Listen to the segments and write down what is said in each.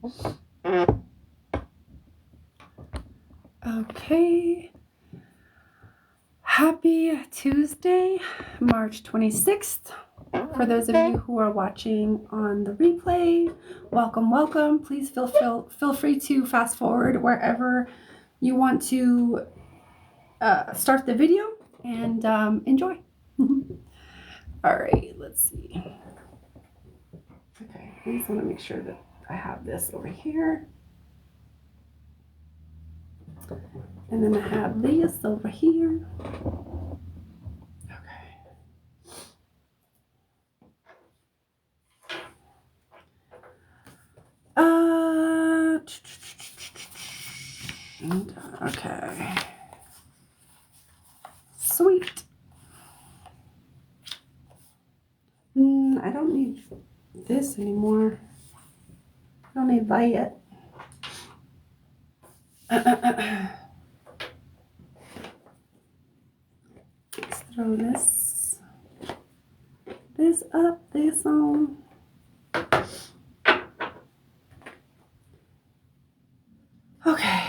Okay. Happy Tuesday, March 26th. For those of you who are watching on the replay, welcome, welcome. Please feel free to fast forward wherever you want to start the video and enjoy. All right, let's see. Okay, I just want to make sure that I have this over here. And then I have this over here. Okay. Sweet. I don't need this anymore. I don't need that yet. Let's throw this up, this on. Okay.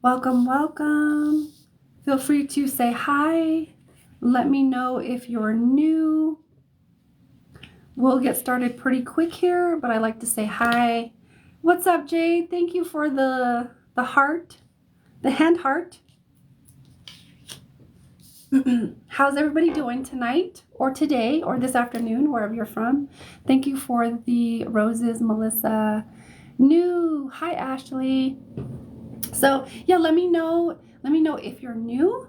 Welcome, welcome. Feel free to say hi. Let me know if you're new. We'll get started pretty quick here, but I like to say hi. What's up, Jade? Thank you for the heart, the hand heart. How's everybody doing tonight or today or this afternoon, wherever you're from? Thank you for the roses, Melissa. New. Hi, Ashley. So yeah, let me know if you're new,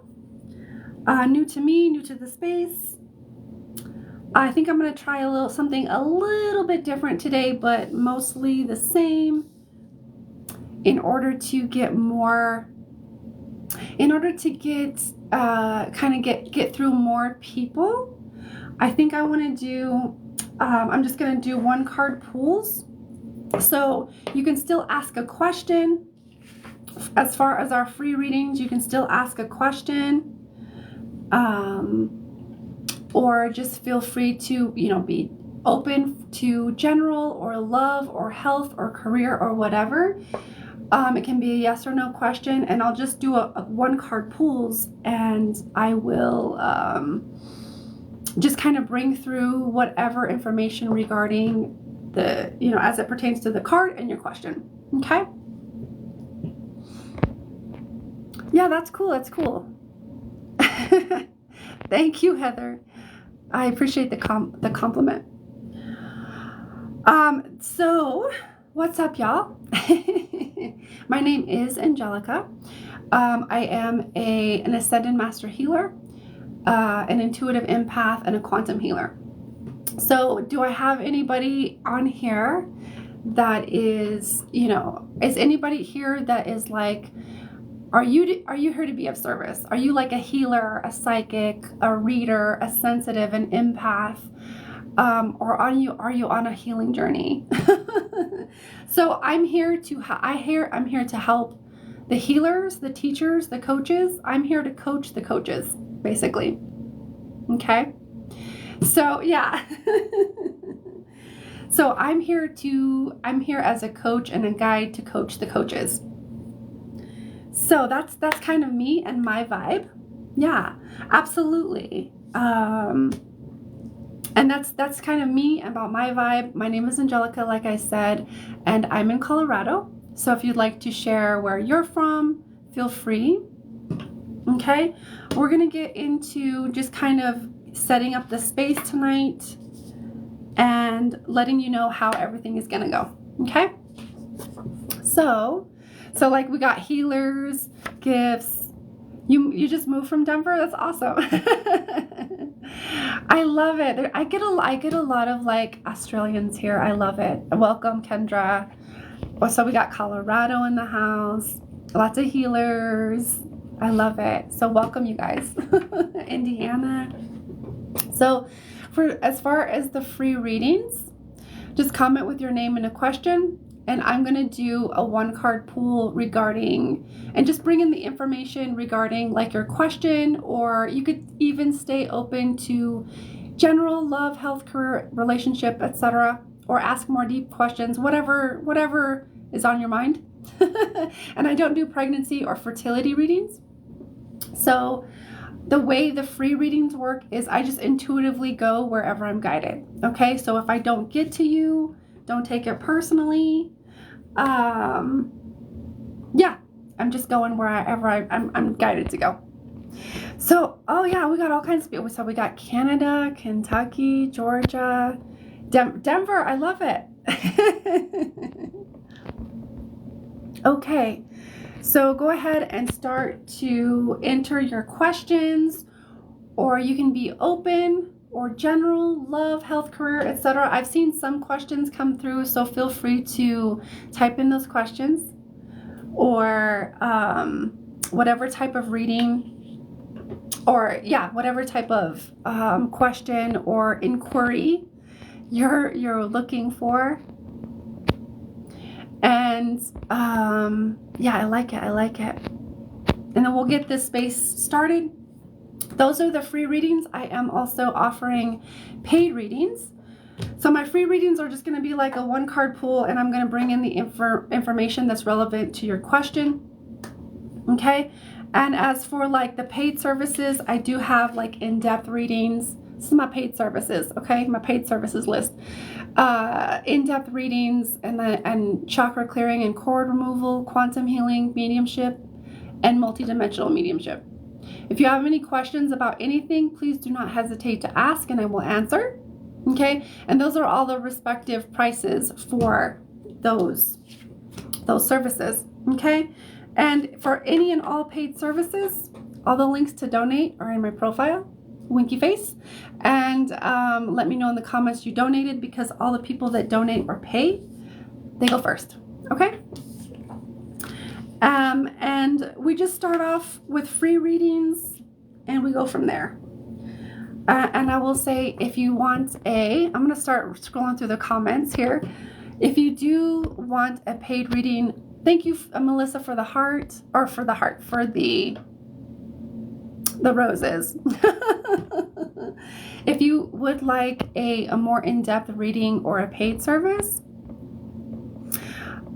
new to me, new to the space. I think I'm gonna try something a little bit different today, but mostly the same in order to get get through more people. I think I want to do, I'm just going to do one card pools. So you can still ask a question. As far as our free readings, you can still ask a question. Or just feel free to, be open to general or love or health or career or whatever. It can be a yes or no question, and I'll just do a one card pools, and I will just kind of bring through whatever information regarding the, as it pertains to the card and your question. Okay? Yeah, that's cool. That's cool. Thank you, Heather. I appreciate the compliment. So what's up, y'all? My name is Angelica. I am an Ascended Master Healer, an intuitive empath, and a quantum healer. So do I have anybody on here that is, is anybody here that is like, are you here to be of service? Are you like a healer, a psychic, a reader, a sensitive, an empath? Or are you on a healing journey? So I'm here to help the healers, the teachers, the coaches. I'm here to coach the coaches, basically. Okay. So yeah. So I'm here as a coach and a guide to coach the coaches. So that's kind of me and my vibe. Yeah, absolutely. And that's kind of me about my vibe. My name is Angelica, like I said, and I'm in Colorado. So if you'd like to share where you're from, feel free. Okay, we're gonna get into just kind of setting up the space tonight and letting you know how everything is gonna go. Okay, so like we got healers, gifts. You just moved from Denver? That's awesome. I love it. I get a lot of like Australians here. I love it. Welcome, Kendra. So we got Colorado in the house. Lots of healers. I love it. So welcome, you guys. Indiana. So as far as the free readings, just comment with your name and a question. And I'm going to do a one card pool regarding, and just bring in the information regarding like your question, or you could even stay open to general love, health, career, relationship, etc., or ask more deep questions, whatever is on your mind. And I don't do pregnancy or fertility readings. So the way the free readings work is I just intuitively go wherever I'm guided. Okay, so if I don't get to you, don't take it personally. Yeah, I'm just going wherever I'm guided to go. So, oh yeah, we got all kinds of people. So we got Canada, Kentucky, Georgia, Denver. I love it. Okay, so go ahead and start to enter your questions, or you can be open or general, love, health, career, etc. I've seen some questions come through, so feel free to type in those questions, or whatever type of reading, or yeah, whatever type of question or inquiry you're looking for. And yeah, I like it. And then we'll get this space started. Those are the free readings. I am also offering paid readings. So my free readings are just going to be like a one card pool, and I'm going to bring in the information that's relevant to your question. Okay. And as for like the paid services, I do have like in-depth readings. This is my paid services. Okay. My paid services list. In-depth readings and chakra clearing and cord removal, quantum healing, mediumship, and multidimensional mediumship. If you have any questions about anything, please do not hesitate to ask and I will answer. Okay, and those are all the respective prices for those services. Okay, and for any and all paid services, all the links to donate are in my profile, winky face, and let me know in the comments you donated, because all the people that donate or pay, they go first. Okay. And we just start off with free readings and we go from there. And I will say, if you want I'm going to start scrolling through the comments here. If you do want a paid reading, thank you, Melissa, for the roses. If you would like a more in-depth reading or a paid service,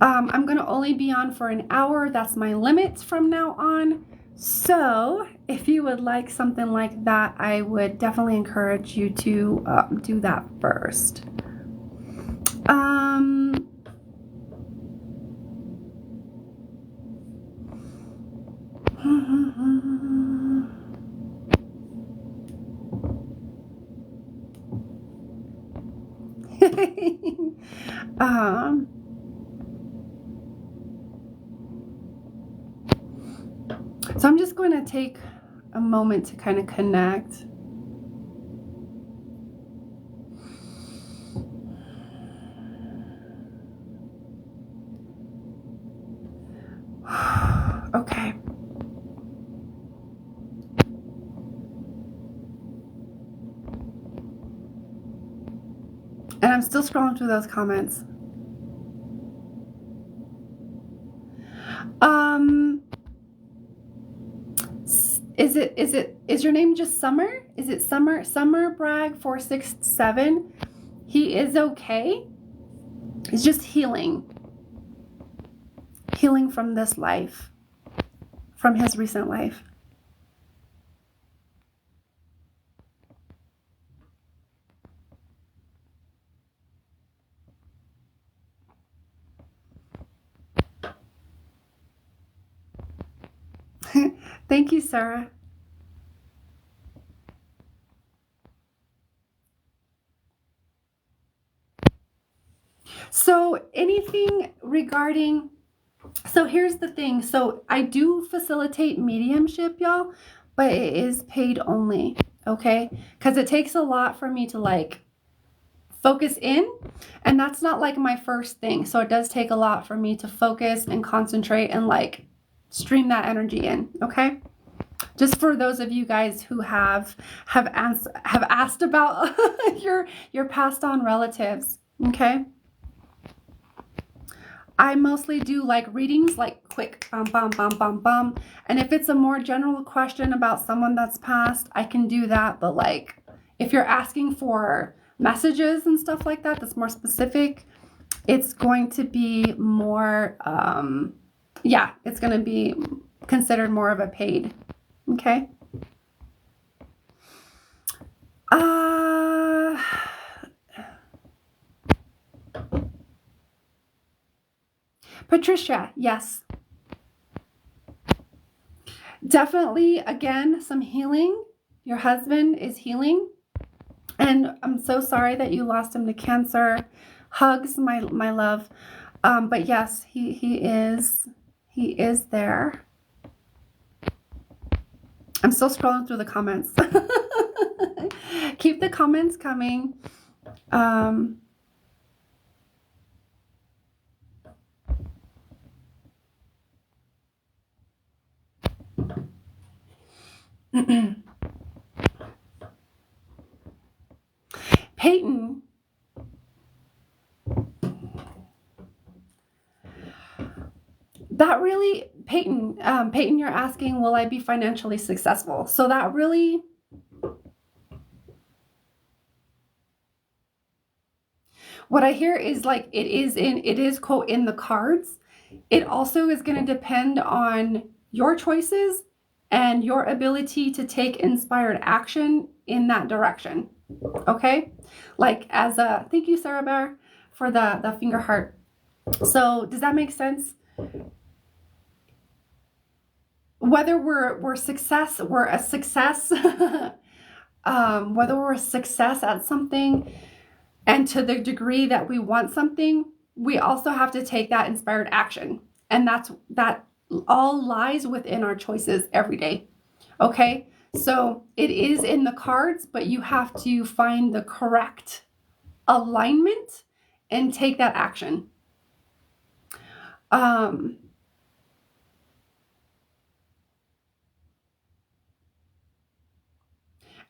I'm going to only be on for an hour. That's my limit from now on. So if you would like something like that, I would definitely encourage you to do that first. So I'm just going to take a moment to kind of connect. Okay. And I'm still scrolling through those comments. Is your name just Summer? Is it Summer Bragg 467? He is okay. He's just healing from this life, from his recent life. Thank you, Sarah. So anything regarding, so here's the thing. So I do facilitate mediumship, y'all, but it is paid only. Okay. Because it takes a lot for me to like focus in, and that's not like my first thing. So it does take a lot for me to focus and concentrate and like stream that energy in. Okay. Just for those of you guys who have asked about your passed on relatives. Okay. I mostly do like readings, like quick, bum, bum, bum, bum, bum. And if it's a more general question about someone that's passed, I can do that. But like, if you're asking for messages and stuff like that, that's more specific, it's going to be more, yeah, it's going to be considered more of a paid. Okay. Patricia, yes. Definitely, again, some healing. Your husband is healing. And I'm so sorry that you lost him to cancer. Hugs, my love. But yes, he is there. I'm still scrolling through the comments. Keep the comments coming. Peyton. That really, Peyton, you're asking, will I be financially successful? So that really, what I hear is like, it is quote in the cards. It also is going to depend on your choices and your ability to take inspired action in that direction. Okay. Like as a, thank you, Sarah Bear, for the finger heart. So does that make sense? Whether we're a success, whether we're a success at something, and to the degree that we want something, we also have to take that inspired action. And that all lies within our choices every day. Okay? So it is in the cards, but you have to find the correct alignment and take that action. And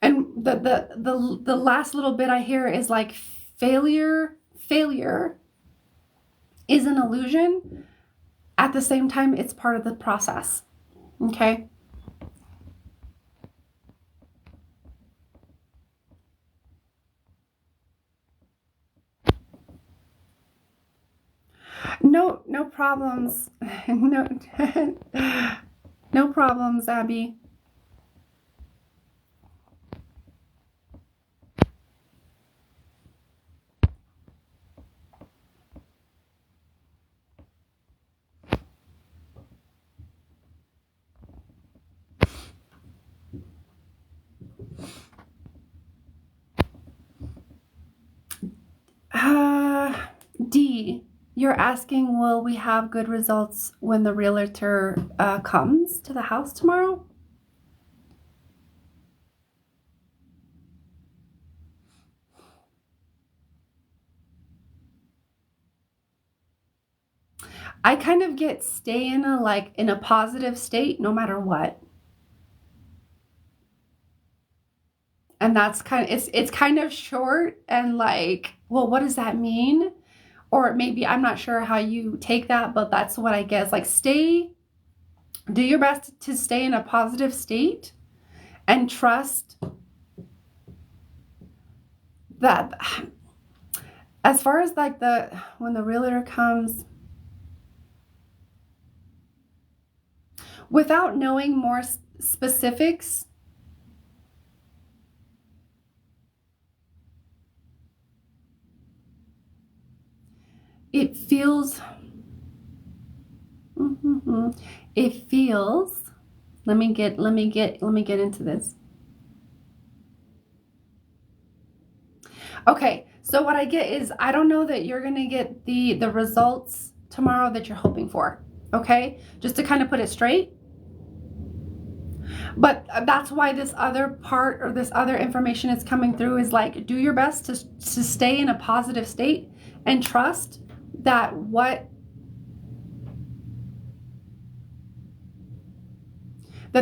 the last little bit I hear is like failure is an illusion. At the same time, it's part of the process. Okay? No problems. No problems, Abby. D, you're asking, will we have good results when the realtor comes to the house tomorrow? I kind of get stay in a positive state no matter what. And that's it's kind of short and like, well, what does that mean? Or maybe I'm not sure how you take that, but that's what I guess. Like do your best to stay in a positive state and trust that as far as like when the realtor comes, without knowing more specifics, it feels, let me get into this. Okay, so what I get is, I don't know that you're going to get the results tomorrow that you're hoping for. Okay, just to kind of put it straight. But that's why this other part or this other information is coming through is like, do your best to stay in a positive state and trust that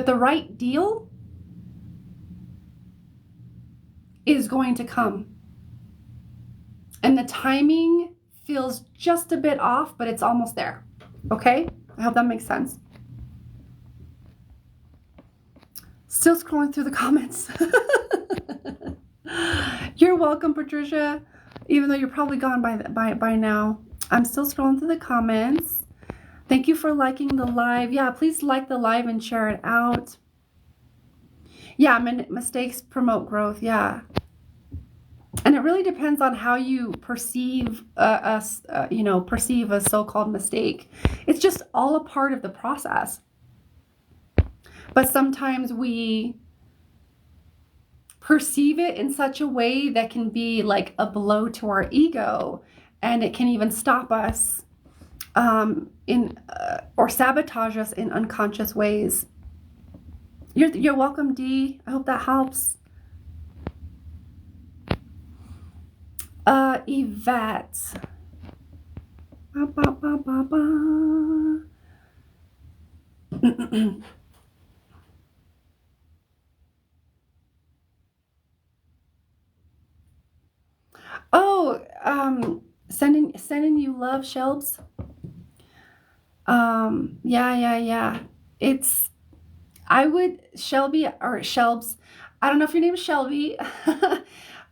the right deal is going to come. And the timing feels just a bit off, but it's almost there. Okay? I hope that makes sense. Still scrolling through the comments. You're welcome, Patricia. Even though you're probably gone by now. I'm still scrolling through the comments. Thank you for liking the live. Yeah, please like the live and share it out. Yeah, mistakes promote growth. Yeah. And it really depends on how you perceive perceive a so-called mistake. It's just all a part of the process. But sometimes we perceive it in such a way that can be like a blow to our ego, and it can even stop us or sabotage us in unconscious ways. You're welcome, Dee. I hope that helps. Yvette. Ba, ba, ba, ba, ba. Oh, sending you love, Shelbs. Yeah. I would, Shelby or Shelbs, I don't know if your name is Shelby,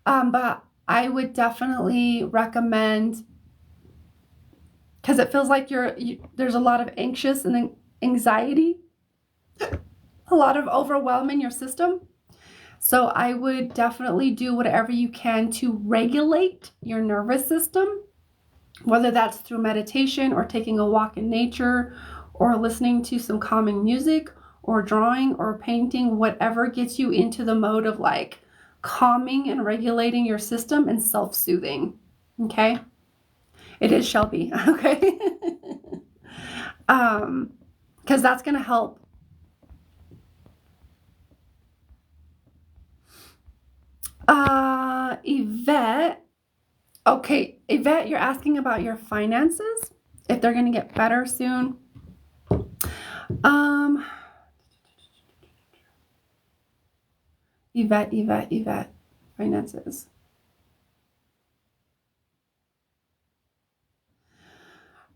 but I would definitely recommend, because it feels like there's a lot of anxious and anxiety, a lot of overwhelm in your system. So I would definitely do whatever you can to regulate your nervous system, whether that's through meditation or taking a walk in nature or listening to some calming music or drawing or painting, whatever gets you into the mode of like calming and regulating your system and self-soothing. Okay? It is Shelby. Okay? Because that's going to help. Yvette. Okay, Yvette, you're asking about your finances, if they're going to get better soon. Yvette, finances.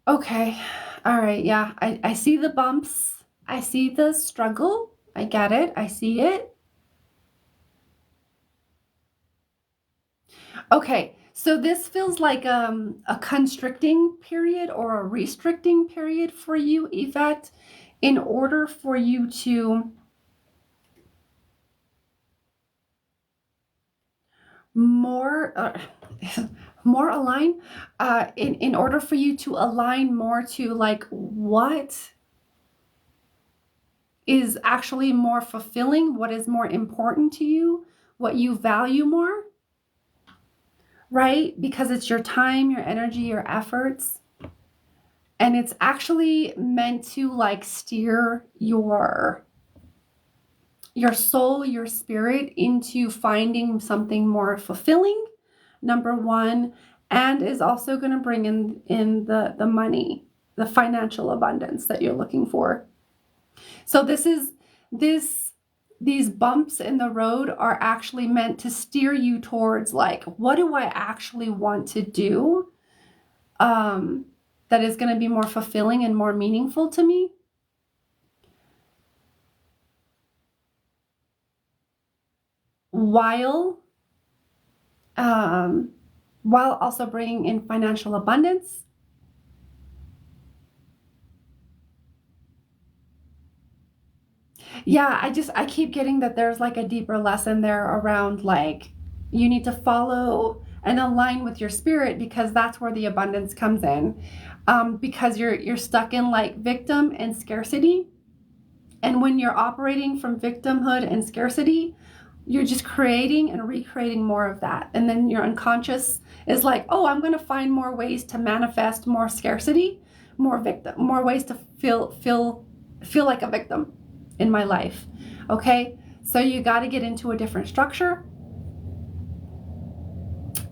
Okay, all right, yeah, I see the bumps. I see the struggle. I get it. I see it. Okay, so this feels like a constricting period or a restricting period for you, Yvette, in order for you to more align, in order for you to align more to like what is actually more fulfilling, what is more important to you, what you value more, right? Because it's your time, your energy, your efforts. And it's actually meant to like steer your soul, your spirit into finding something more fulfilling, number one, and is also going to bring in the money, the financial abundance that you're looking for. So these bumps in the road are actually meant to steer you towards like, what do I actually want to do that is going to be more fulfilling and more meaningful to me? While also bringing in financial abundance. Yeah, I keep getting that there's like a deeper lesson there around like you need to follow and align with your spirit, because that's where the abundance comes in. Because you're stuck in like victim and scarcity. And when you're operating from victimhood and scarcity, you're just creating and recreating more of that. And then your unconscious is like, oh, I'm going to find more ways to manifest more scarcity, more ways to feel like a victim in my life. Okay, so you got to get into a different structure.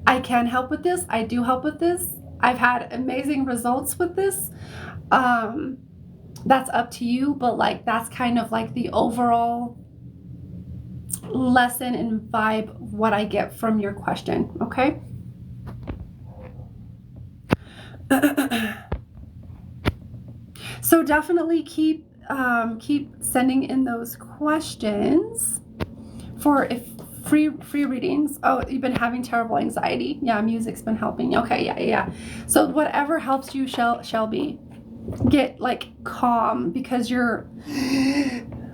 I can help with this. I do help with this. I've had amazing results with this. That's up to you, but like that's kind of like the overall lesson and vibe what I get from your question. Okay. So definitely keep sending in those questions Free readings. Oh, you've been having terrible anxiety. Yeah, music's been helping. Okay, yeah. So whatever helps you, Shelby, get like calm, because you're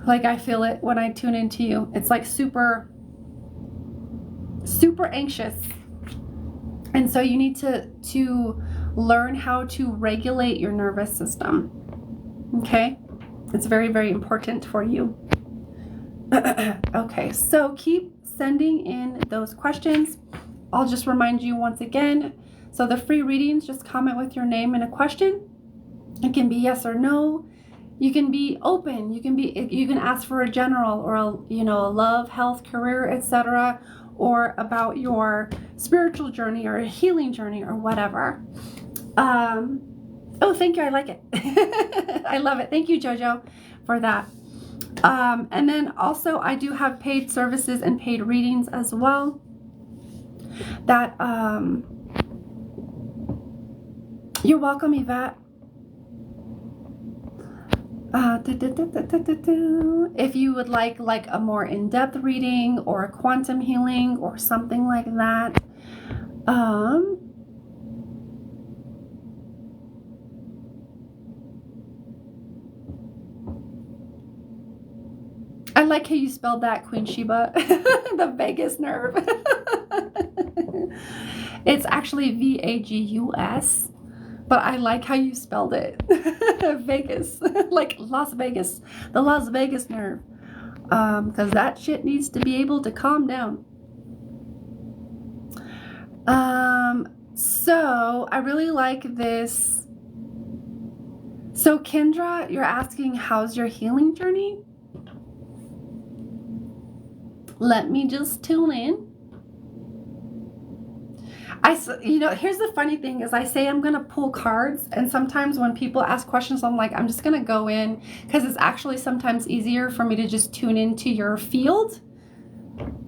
like, I feel it when I tune into you. It's like super anxious. And so you need to learn how to regulate your nervous system. Okay? It's very, very important for you. Okay, so keep sending in those questions. I'll just remind you once again. So the free readings, just comment with your name and a question. It can be yes or no. You can be open. You can ask for a general, or a love, health, career, etc., or about your spiritual journey or a healing journey or whatever. Oh, thank you. I like it. I love it. Thank you, Jojo, for that. And then also I do have paid services and paid readings as well. That you're welcome, Yvette. If you would like a more in-depth reading or a quantum healing or something like that, I like how you spelled that, Queen Sheba. The vagus nerve. It's actually Vagus. But I like how you spelled it. Vegas. Like Las Vegas. The Las Vegas nerve. Because that shit needs to be able to calm down. So I really like this. So Kendra, you're asking, how's your healing journey? Let me just tune in. Here's the funny thing is I say I'm going to pull cards, and sometimes when people ask questions, I'm like, I'm just going to go in, because it's actually sometimes easier for me to just tune into your field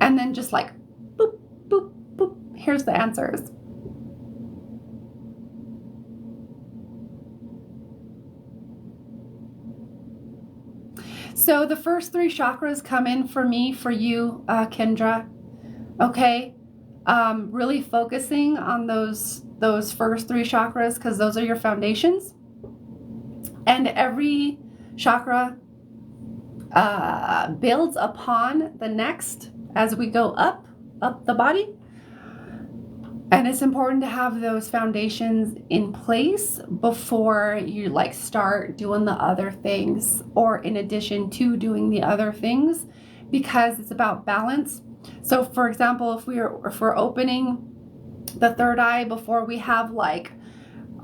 and then just like, boop, boop, boop. Here's the answers. So the first 3 chakras come in for me, for you, Kendra. Okay. Really focusing on those first 3 chakras, because those are your foundations. And every chakra builds upon the next as we go up the body. And it's important to have those foundations in place before you start doing the other things, or in addition to doing the other things, because it's about balance. So for example, if we're opening the third eye before we have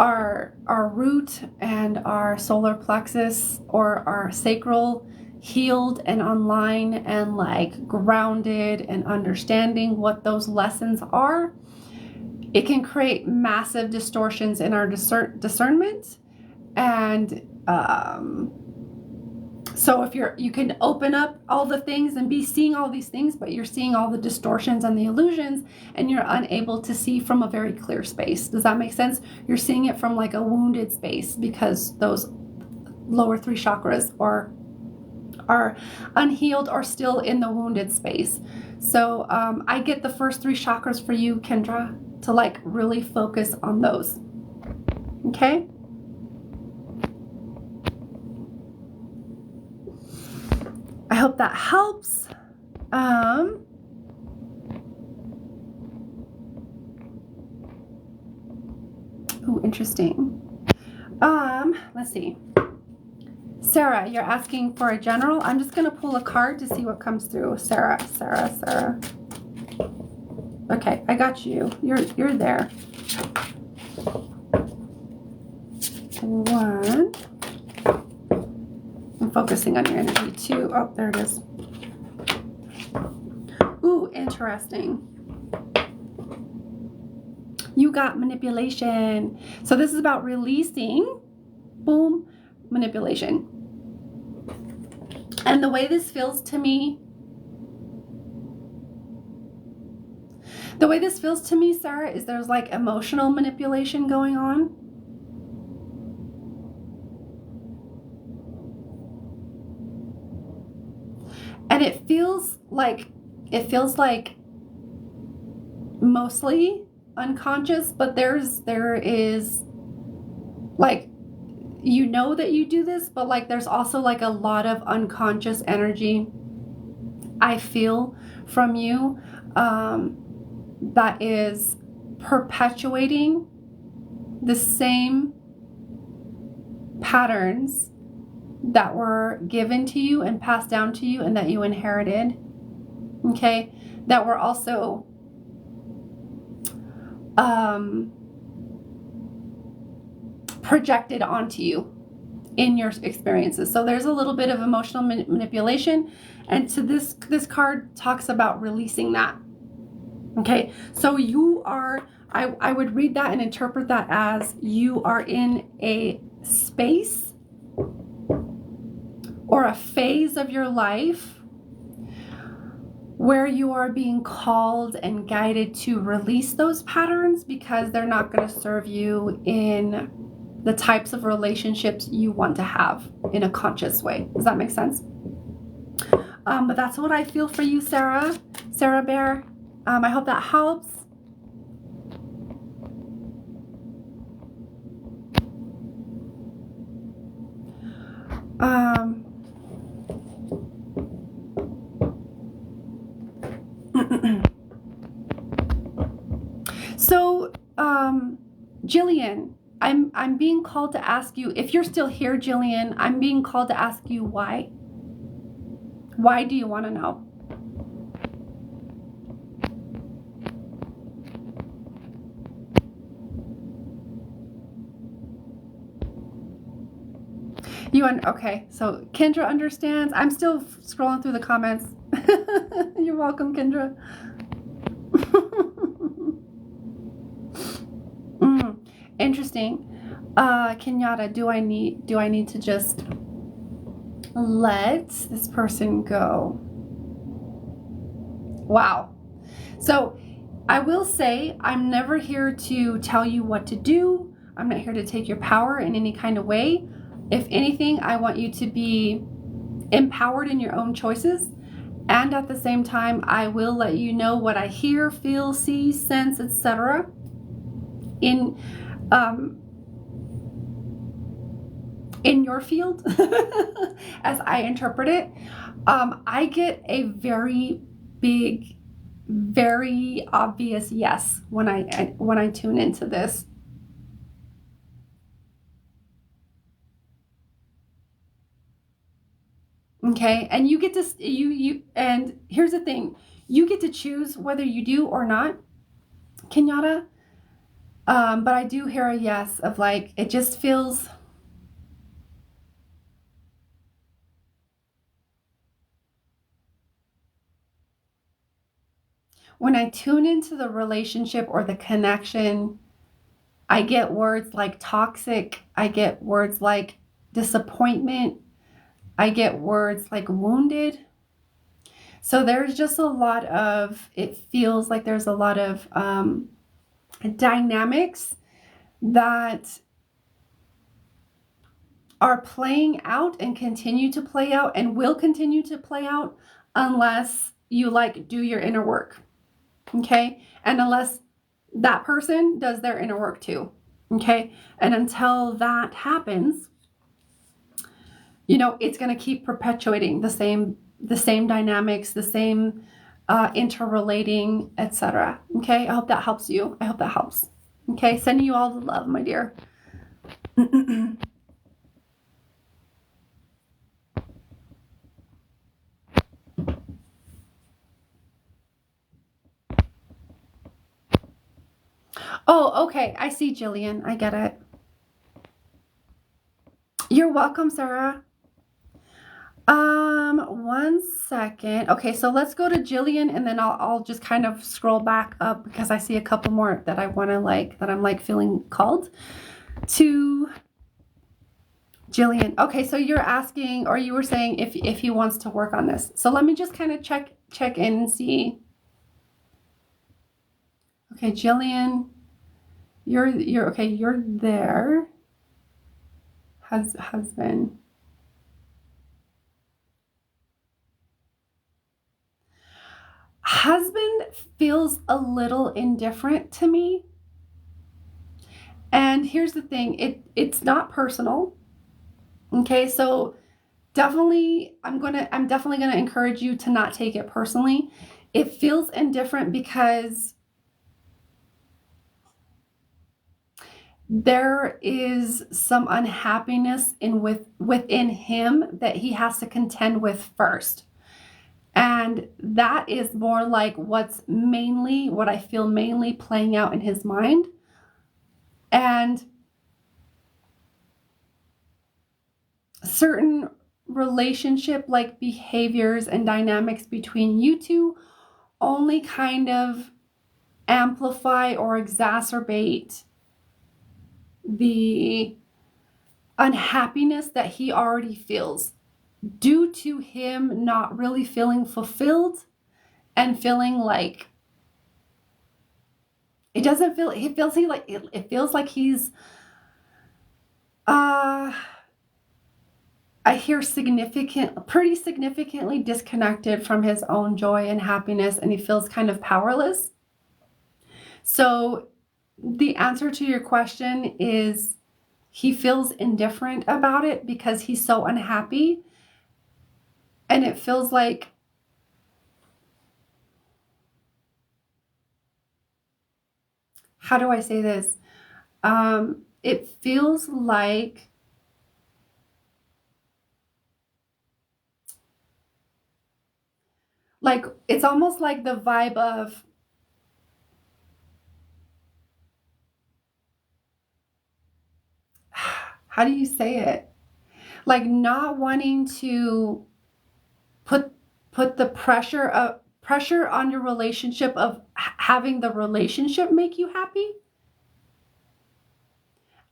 our root and our solar plexus or our sacral healed and online and grounded and understanding what those lessons are, it can create massive distortions in our discernment. And so if you can open up all the things and be seeing all these things, but you're seeing all the distortions and the illusions, and you're unable to see from a very clear space. Does that make sense? You're seeing it from a wounded space, because those lower 3 chakras are unhealed or still in the wounded space. So I get the first 3 chakras for you, Kendra, to really focus on those. Okay? I hope that helps. Ooh, interesting. Let's see. Sarah, you're asking for a general. I'm just going to pull a card to see what comes through. Sarah. Okay, I got you. You're there. 1. I'm focusing on your energy 2. Oh, there it is. Ooh, interesting. You got manipulation. So this is about releasing, boom, manipulation. And the way this feels to me, Sarah, is there's emotional manipulation going on. And it feels like mostly unconscious, but there is like, you know that you do this, but like there's also like a lot of unconscious energy I feel from you, that is perpetuating the same patterns that were given to you and passed down to you and that you inherited, okay, that were also projected onto you in your experiences. So there's a little bit of emotional manipulation, and so this card talks about releasing that. Okay, so you are, I would read that and interpret that as you are in a space or a phase of your life where you are being called and guided to release those patterns because they're not going to serve you in the types of relationships you want to have in a conscious way. Does that make sense? But that's what I feel for you, Sarah Bear. I hope that helps. So, Jillian, I'm being called to ask you, if you're still here, Jillian, I'm being called to ask you why. Why do you want to know? Okay, so Kendra understands. I'm still scrolling through the comments. You're welcome, Kendra. Interesting. Kenyatta, do I need to just let this person go? Wow. So I will say, I'm never here to tell you what to do. I'm not here to take your power in any kind of way. If anything, I want you to be empowered in your own choices. And at the same time, I will let you know what I hear, feel, see, sense, etc. in your field as I interpret it. I get a very big, very obvious yes when I tune into this. Okay, and you get to and here's the thing, you get to choose whether you do or not, Kenyatta. But I do hear a yes of like, it just feels, when I tune into the relationship or the connection, I get words like toxic, I get words like disappointment, I get words like wounded. So there's just a lot of, it feels like there's a lot of dynamics that are playing out and continue to play out and will continue to play out unless you like do your inner work. Okay? And unless that person does their inner work too. Okay? And until that happens, it's going to keep perpetuating the same dynamics, the same interrelating, etc. Okay? I hope that helps you. I hope that helps. Okay? Sending you all the love, my dear. Oh, okay. I see, Jillian. I get it. You're welcome, Sarah. 1 second. Okay, so let's go to Jillian, and then I'll just kind of scroll back up because I see a couple more that I want to that I'm feeling called to. Jillian. Okay, so you're asking, or you were saying if he wants to work on this. So let me just kind of check in and see. Okay, Jillian, you're okay. You're there. Husband. husband feels a little indifferent to me. And here's the thing, it's not personal. Okay, so definitely I'm definitely gonna encourage you to not take it personally. It feels indifferent because there is some unhappiness within him that he has to contend with first. And that is more like what I feel mainly playing out in his mind. And certain relationship like behaviors and dynamics between you two only kind of amplify or exacerbate the unhappiness that he already feels due to him not really feeling fulfilled and feeling like it feels like he's I hear pretty significantly disconnected from his own joy and happiness, and he feels kind of powerless. So the answer to your question is he feels indifferent about it because he's so unhappy. And it feels like how do I say this? It feels like it's almost like the vibe of how do you say it? Like not wanting to put the pressure on your relationship of having the relationship make you happy,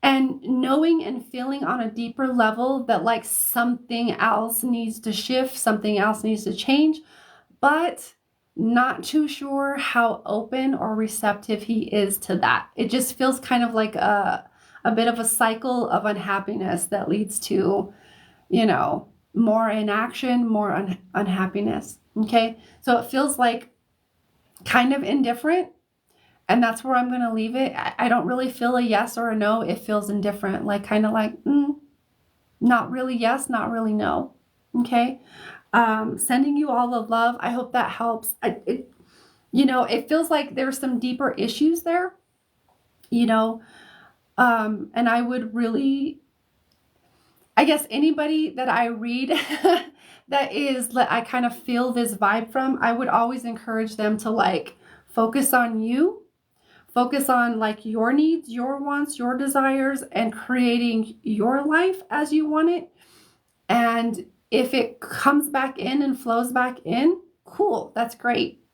and knowing and feeling on a deeper level that like something else needs to shift, something else needs to change, but not too sure how open or receptive he is to that. It just feels kind of like a bit of a cycle of unhappiness that leads to, more inaction, more unhappiness. Okay, so it feels like kind of indifferent, and that's where I'm going to leave it. I don't really feel a yes or a no. It feels indifferent, like kind of like not really yes, not really no. Okay, sending you all the love. I hope that helps. It feels like there's some deeper issues there, and I would really, I guess anybody that I read that I kind of feel this vibe from, I would always encourage them to like focus on you, focus on like your needs, your wants, your desires, and creating your life as you want it. And if it comes back in and flows back in, cool, that's great.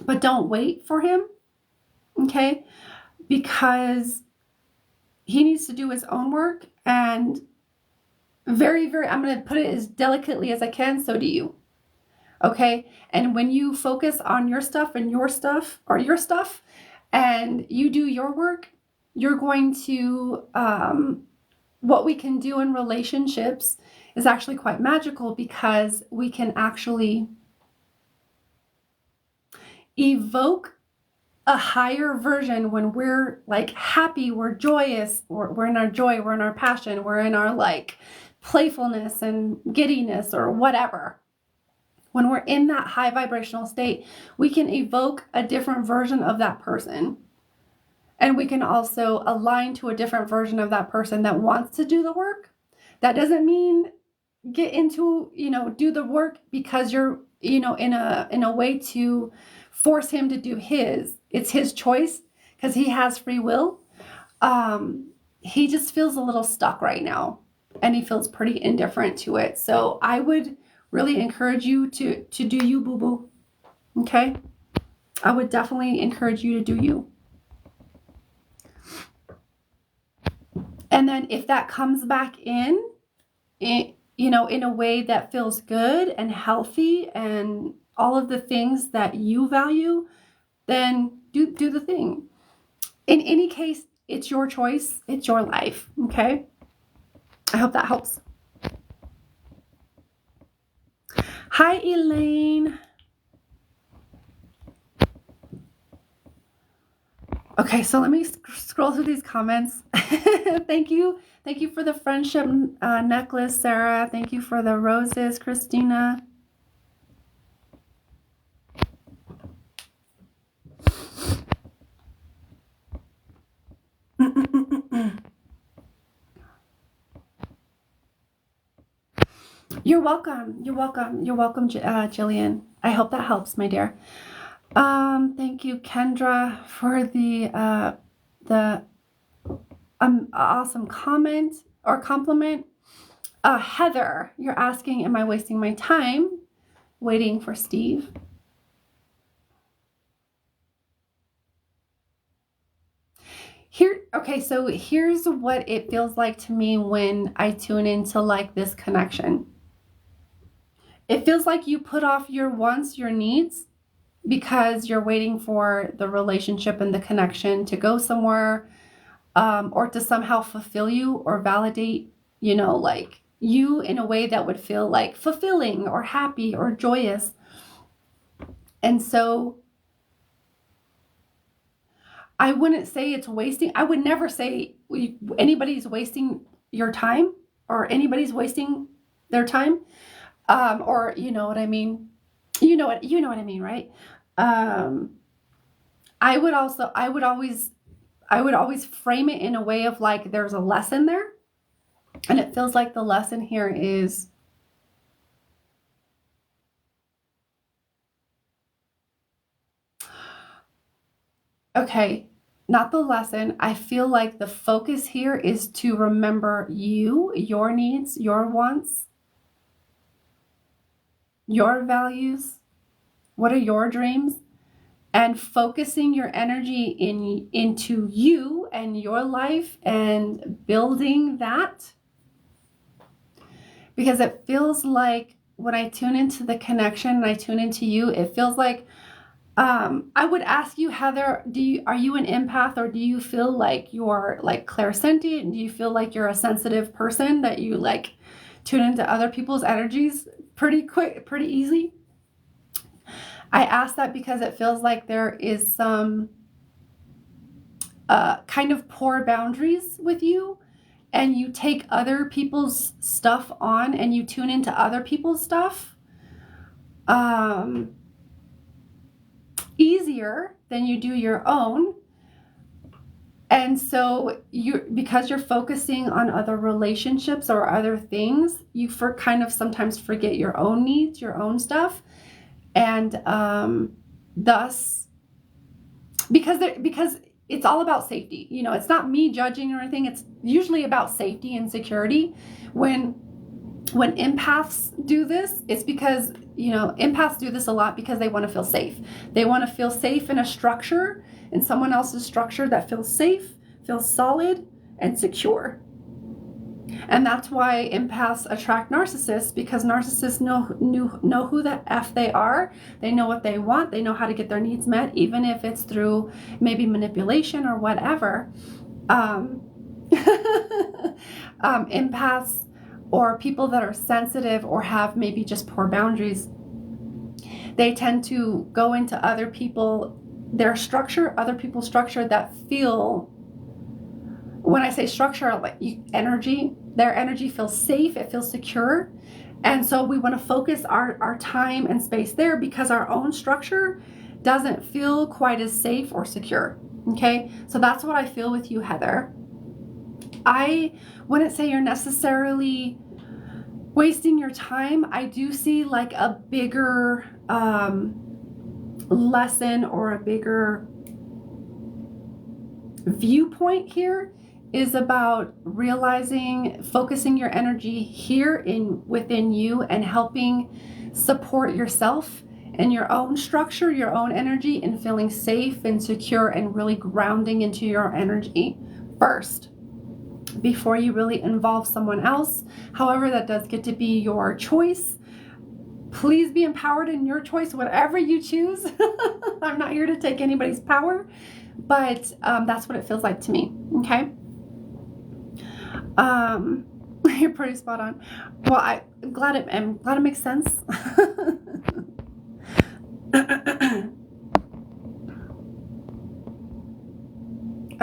But don't wait for him, okay? Because he needs to do his own work, and very, very, I'm going to put it as delicately as I can, so do you. Okay? And when you focus on your stuff and your stuff, or your stuff, and you do your work, you're going to, what we can do in relationships is actually quite magical, because we can actually evoke a higher version when we're like happy, we're joyous, we're in our joy, we're in our passion, we're in our like playfulness and giddiness or whatever. When we're in that high vibrational state, we can evoke a different version of that person. And we can also align to a different version of that person that wants to do the work. That doesn't mean get into, do the work because you're, in a way to force him to do his. It's his choice because he has free will. He just feels a little stuck right now, and he feels pretty indifferent to it. So I would really encourage you to do you, boo-boo. Okay? I would definitely encourage you to do you. And then if that comes back in a way that feels good and healthy and all of the things that you value, then do the thing. In any case, it's your choice. It's your life. Okay? I hope that helps. Hi, Elaine. Okay, so let me scroll through these comments. Thank you. Thank you for the friendship necklace, Sarah. Thank you for the roses, Christina. You're welcome. You're welcome. You're welcome, Jillian. I hope that helps, my dear. Thank you, Kendra, for the awesome comment or compliment. Heather, you're asking, am I wasting my time waiting for Steve? Okay, so here's what it feels like to me when I tune into like this connection. It feels like you put off your wants, your needs, because you're waiting for the relationship and the connection to go somewhere, or to somehow fulfill you or validate, like you in a way that would feel like fulfilling or happy or joyous. And so I wouldn't say it's wasting. I would never say anybody's wasting your time or anybody's wasting their time. Or you know what I mean? You know what I mean, right? I would always frame it in a way of like, there's a lesson there. And it feels like the lesson here is, okay, not the lesson. I feel like the focus here is to remember you, your needs, your wants, your values. What are your dreams? And focusing your energy into you and your life and building that. Because it feels like when I tune into the connection and I tune into you, it feels like, I would ask you, Heather, are you an empath, or do you feel like you're like clairsentient? Do you feel like you're a sensitive person that you like tune into other people's energies pretty quick, pretty easy? I ask that because it feels like there is some kind of poor boundaries with you, and you take other people's stuff on and you tune into other people's stuff easier than you do your own. And so because you're focusing on other relationships or other things, you kind of sometimes forget your own needs, your own stuff. And thus, because it's all about safety. It's not me judging or anything. It's usually about safety and security. When empaths do this, it's because, empaths do this a lot because they want to feel safe. They want to feel safe in a structure, in someone else's structure that feels safe, feels solid, and secure. And that's why empaths attract narcissists, because narcissists know who the F they are. They know what they want. They know how to get their needs met, even if it's through maybe manipulation or whatever. Empaths or people that are sensitive or have maybe just poor boundaries, they tend to go into other people's structure that feel, when I say structure, like energy, their energy feels safe, it feels secure. And so we want to focus our time and space there because our own structure doesn't feel quite as safe or secure. Okay, so that's what I feel with you, Heather. I wouldn't say you're necessarily wasting your time. I do see like a bigger lesson or a bigger viewpoint here is about realizing, focusing your energy here within you and helping support yourself and your own structure, your own energy, and feeling safe and secure and really grounding into your energy first before you really involve someone else. However, that does get to be your choice. Please be empowered in your choice, whatever you choose. I'm not here to take anybody's power, but that's what it feels like to me. Okay. You're pretty spot on. Well, I'm glad it makes sense.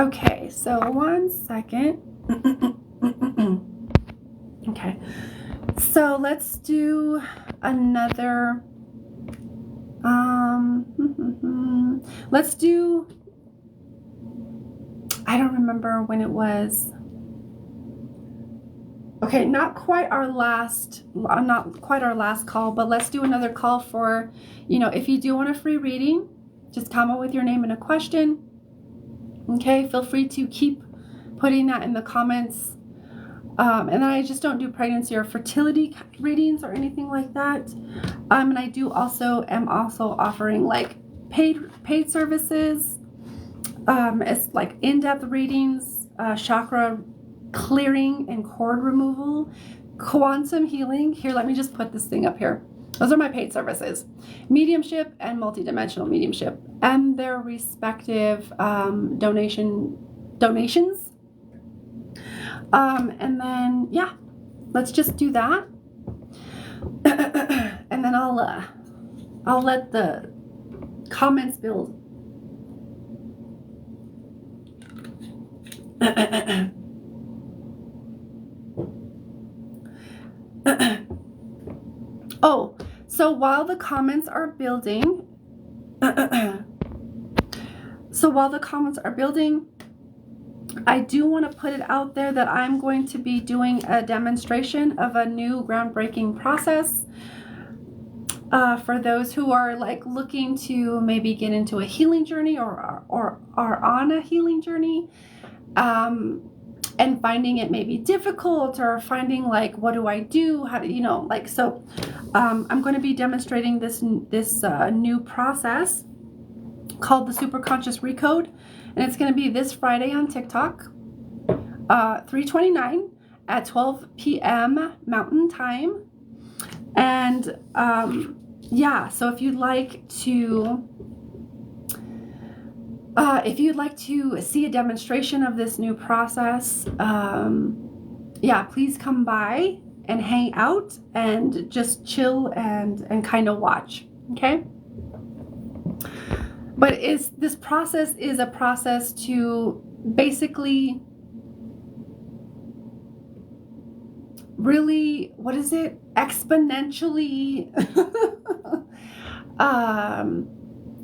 Okay, so 1 second. Okay, so let's do another, let's do, I don't remember when it was. Okay, not quite our last call, but let's do another call for, if you do want a free reading, just comment with your name and a question. Okay, feel free to keep putting that in the comments. And I just don't do pregnancy or fertility readings or anything like that. And I am also offering like paid services. It's like in-depth readings, chakra clearing and cord removal, quantum healing. Here, let me just put this thing up here. Those are my paid services: mediumship and multidimensional mediumship, and their respective donations. And then, yeah, let's just do that. And then I'll let the comments build. Oh, so while the comments are building, I do want to put it out there that I'm going to be doing a demonstration of a new groundbreaking process for those who are like looking to maybe get into a healing journey or are on a healing journey, and finding it maybe difficult, or finding like, what do I do? How do so I'm going to be demonstrating this new process called the Superconscious Recode, and it's going to be this Friday on TikTok, 3/29 at 12 p.m. Mountain Time. And yeah, so if you'd like to see a demonstration of this new process, yeah, please come by and hang out and just chill and kind of watch. Okay. But this process is a process to basically really, what is it? Exponentially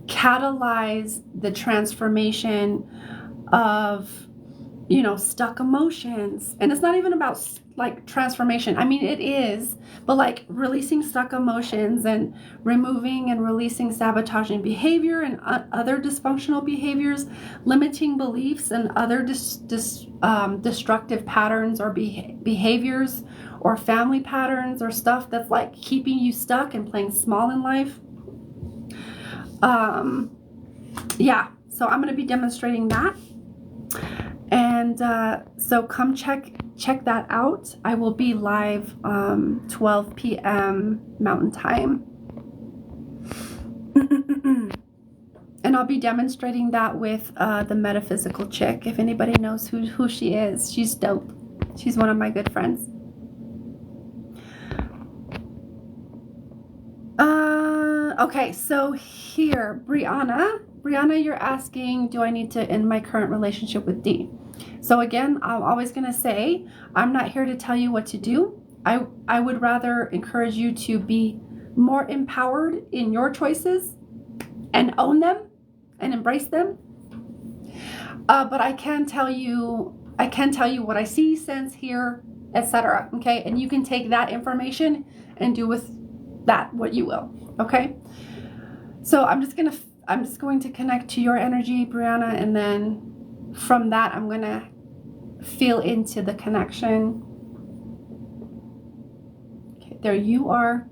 catalyze the transformation of, stuck emotions. And it's not even about like transformation. I mean, it is, but like releasing stuck emotions and removing and releasing sabotaging behavior and other dysfunctional behaviors, limiting beliefs and other destructive patterns or behaviors or family patterns or stuff that's like keeping you stuck and playing small in life. Yeah, so I'm going to be demonstrating that. And so come check that out. I will be live 12 p.m. Mountain Time. And I'll be demonstrating that with the metaphysical chick. If anybody knows who she is, she's dope. She's one of my good friends. Okay, so here, Brianna, you're asking, do I need to end my current relationship with D? So again, I'm always going to say, I'm not here to tell you what to do. I would rather encourage you to be more empowered in your choices and own them and embrace them. But I can tell you what I see, sense, hear, etc. Okay, and you can take that information and do with that what you will. Okay, so I'm just going to connect to your energy, Brianna, and then from that I'm going to feel into the connection. Okay, there you are.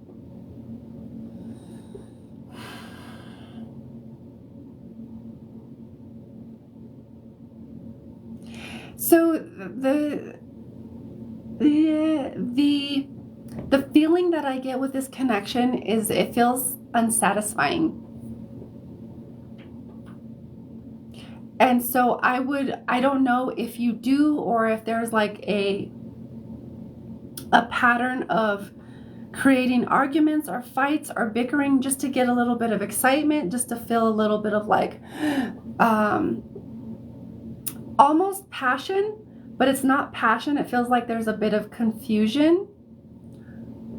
So the feeling that I get with this connection is it feels unsatisfying. And so I don't know if you do, or if there's like a pattern of creating arguments or fights or bickering just to get a little bit of excitement, just to feel a little bit of like almost passion, but it's not passion. It feels like there's a bit of confusion.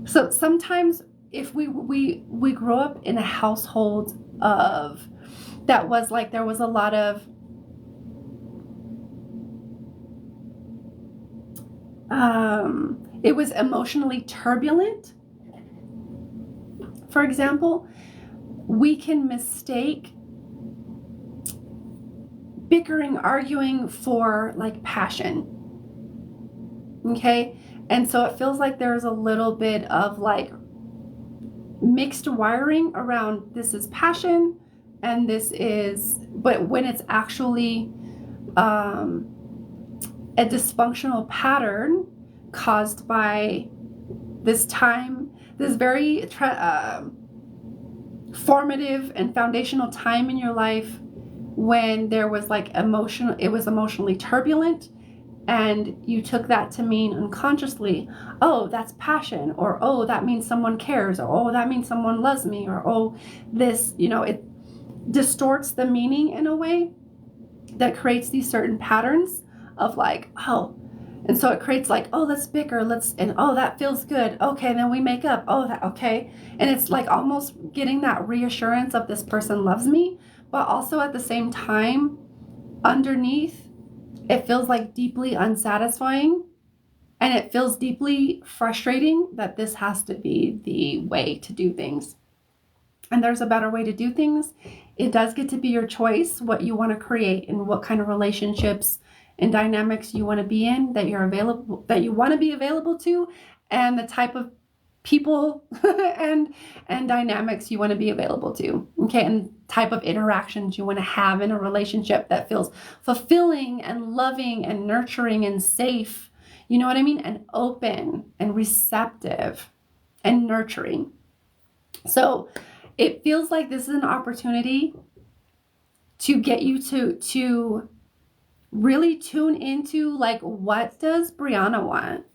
So sometimes if we grow up in a household of that was like there was a lot of it was emotionally turbulent, for example, we can mistake bickering, arguing for like passion. Okay? And so it feels like there's a little bit of like mixed wiring around this is passion and this is, but when it's actually a dysfunctional pattern caused by this time, this very formative and foundational time in your life when there was like it was emotionally turbulent, and you took that to mean unconsciously, oh, that's passion, or oh, that means someone cares, or oh, that means someone loves me, or oh, this, it distorts the meaning in a way that creates these certain patterns of like, oh, and so it creates like, oh, let's bicker, and oh, that feels good. Okay, then we make up. Oh, that, okay. And it's like almost getting that reassurance of this person loves me, but also at the same time, underneath, it feels like deeply unsatisfying, and it feels deeply frustrating that this has to be the way to do things. And there's a better way to do things. It does get to be your choice what you want to create and what kind of relationships and dynamics you want to be in, that you want to be available to, and the type of people and dynamics you want to be available to. Okay, and type of interactions you want to have in a relationship that feels fulfilling and loving and nurturing and safe. You know what I mean? And open and receptive and nurturing. So it feels like this is an opportunity to get you to really tune into like, what does Brianna want?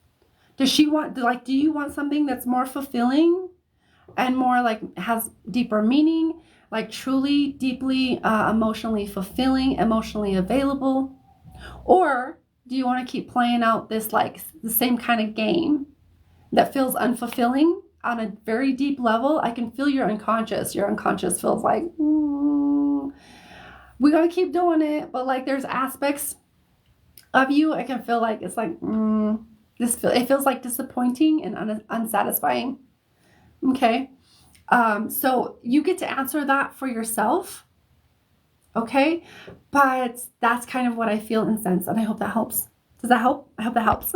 Does she want, like, do you want something that's more fulfilling and more like has deeper meaning, like truly deeply emotionally fulfilling, emotionally available? Or do you want to keep playing out this like the same kind of game that feels unfulfilling on a very deep level? I can feel your unconscious. Your unconscious feels like, we gotta keep doing it, but like there's aspects of you, I can feel like it's like, it feels like disappointing and unsatisfying. Okay, so you get to answer that for yourself. Okay, but that's kind of what I feel and sense, and I hope that helps. Does that help? I hope that helps.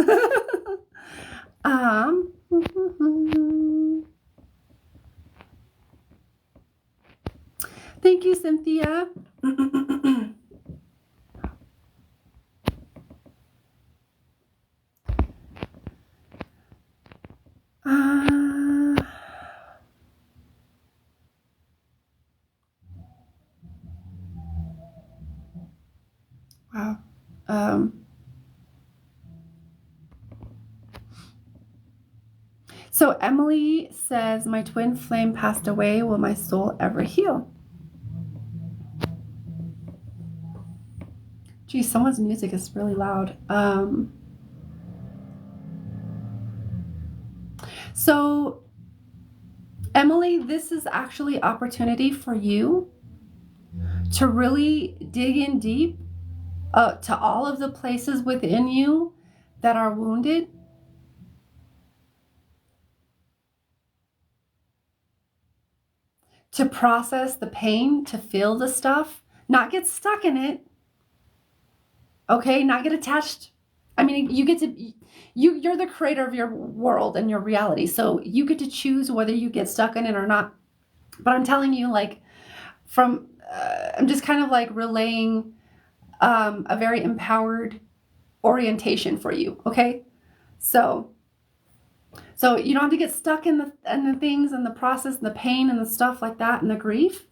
Thank you, Cynthia. Wow. So Emily says, my twin flame passed away. Will my soul ever heal? Geez, someone's music is really loud. So Emily, this is actually opportunity for you to really dig in deep to all of the places within you that are wounded. To process the pain, to feel the stuff, not get stuck in it. Okay, not get attached. I mean, you're the creator of your world and your reality. So you get to choose whether you get stuck in it or not. But I'm telling you, like, I'm just kind of like relaying a very empowered orientation for you. Okay, so you don't have to get stuck in the things and the process and the pain and the stuff like that and the grief.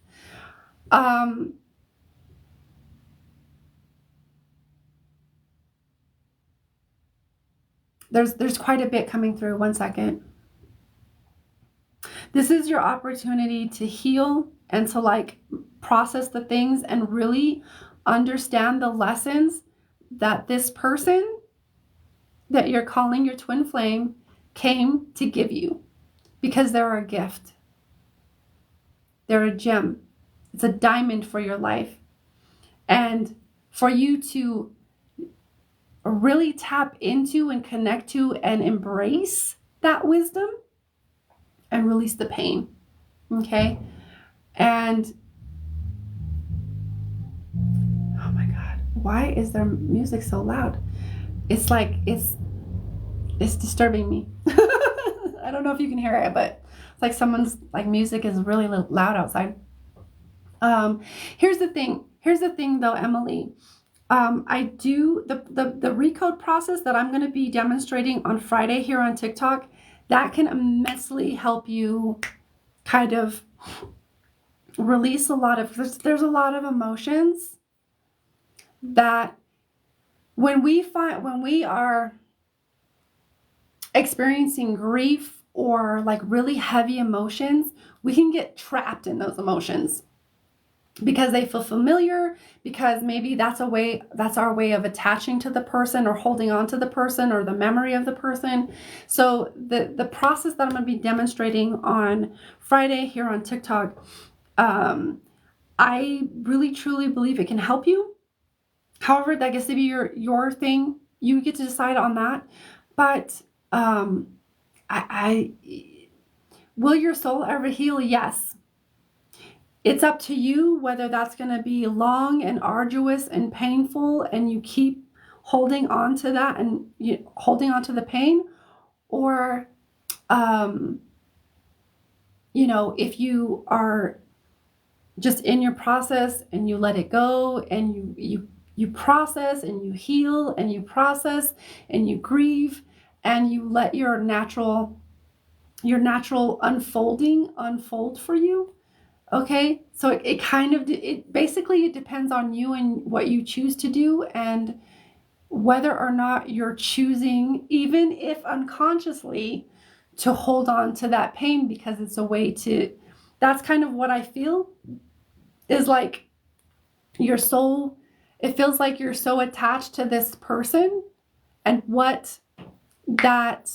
There's quite a bit coming through. One second. This is your opportunity to heal and to like process the things and really understand the lessons that this person that you're calling your twin flame came to give you, because they're a gift. They're a gem. It's a diamond for your life. And for you to really tap into and connect to and embrace that wisdom and release the pain. Okay? And oh my God, why is their music so loud? It's like it's disturbing me. I don't know if you can hear it, but it's like someone's like music is really loud outside. Here's the thing though, Emily. I do the recode process that I'm going to be demonstrating on Friday here on TikTok. That can immensely help you kind of release a lot of, there's a lot of emotions that when we are experiencing grief or like really heavy emotions, we can get trapped in those emotions because they feel familiar, because maybe that's our way of attaching to the person or holding on to the person or the memory of the person. So the process that I'm going to be demonstrating on Friday here on TikTok, I really truly believe it can help you. However, that gets to be your thing. You get to decide on that. But I will your soul ever heal? Yes. It's up to you whether that's going to be long and arduous and painful and you keep holding on to that and holding on to the pain, or if you are just in your process and you let it go and you process and you heal and you process and you grieve and you let your natural unfolding unfold for you. Okay, so it basically depends on you and what you choose to do and whether or not you're choosing, even if unconsciously, to hold on to that pain, because it's a way to, that's kind of what I feel is like your soul, it feels like you're so attached to this person and what that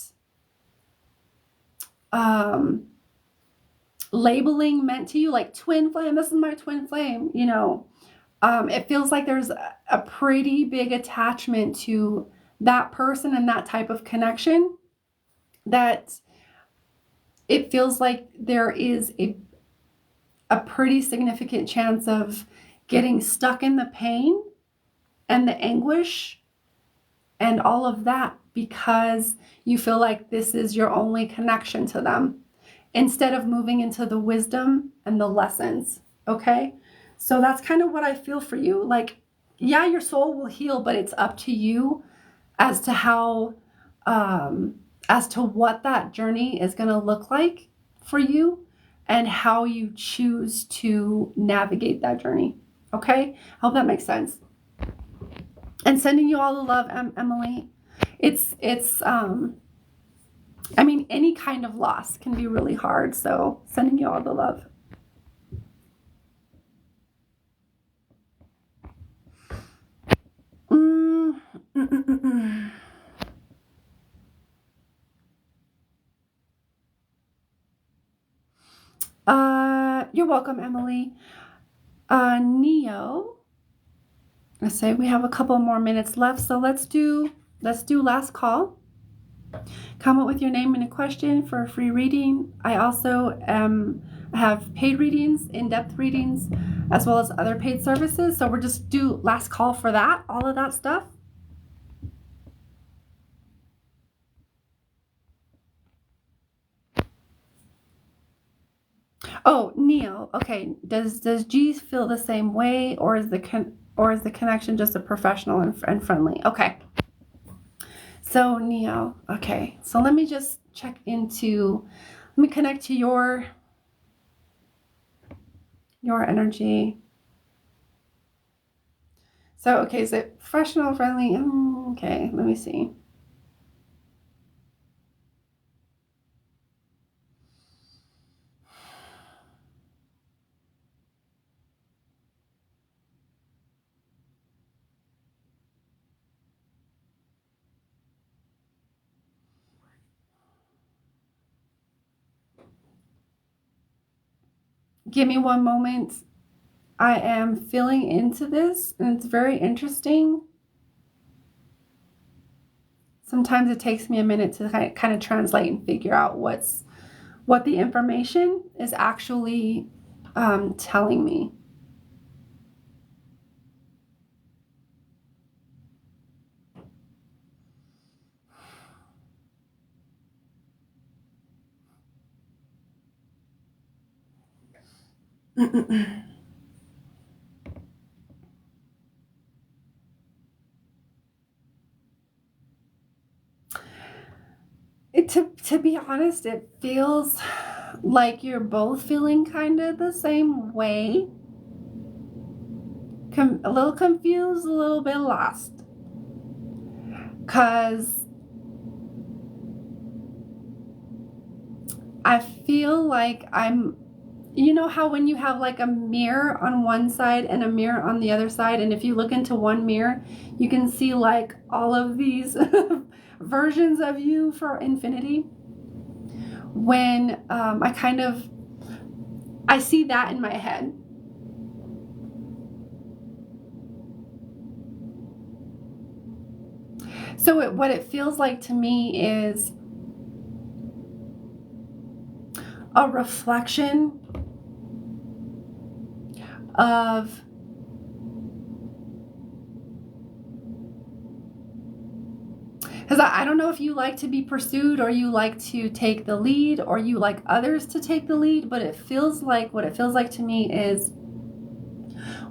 labeling meant to you, like twin flame, this is my twin flame, it feels like there's a pretty big attachment to that person and that type of connection, that it feels like there is a pretty significant chance of getting stuck in the pain and the anguish and all of that because you feel like this is your only connection to them, instead of moving into the wisdom and the lessons. Okay? So that's kind of what I feel for you. Like, yeah, your soul will heal, but it's up to you as to how, as to what that journey is going to look like for you and how you choose to navigate that journey. Okay? I hope that makes sense. And sending you all the love, Emily. It's any kind of loss can be really hard. So sending you all the love. You're welcome, Emily. Neo. I say we have a couple more minutes left, so let's do last call. Comment with your name and a question for a free reading. I also have paid readings, in-depth readings, as well as other paid services. So we're just do last call for that, all of that stuff. Oh, Neil. Okay. Does G feel the same way, or is the connection just a professional and friendly? Okay. So Neo. Okay. So let me just check into. Let me connect to your energy. So okay, is it professional, friendly? Okay. Let me see. Give me one moment. I am feeling into this, and it's very interesting. Sometimes it takes me a minute to kind of translate and figure out what the information is actually telling me. To be honest, it feels like you're both feeling kind of the same way. A little confused, a little bit lost. Because I feel like you know how when you have like a mirror on one side and a mirror on the other side, and if you look into one mirror, you can see like all of these versions of you for infinity. When I see that in my head. So what it feels like to me is a reflection of because I don't know if you like to be pursued, or you like to take the lead, or you like others to take the lead, but what it feels like to me is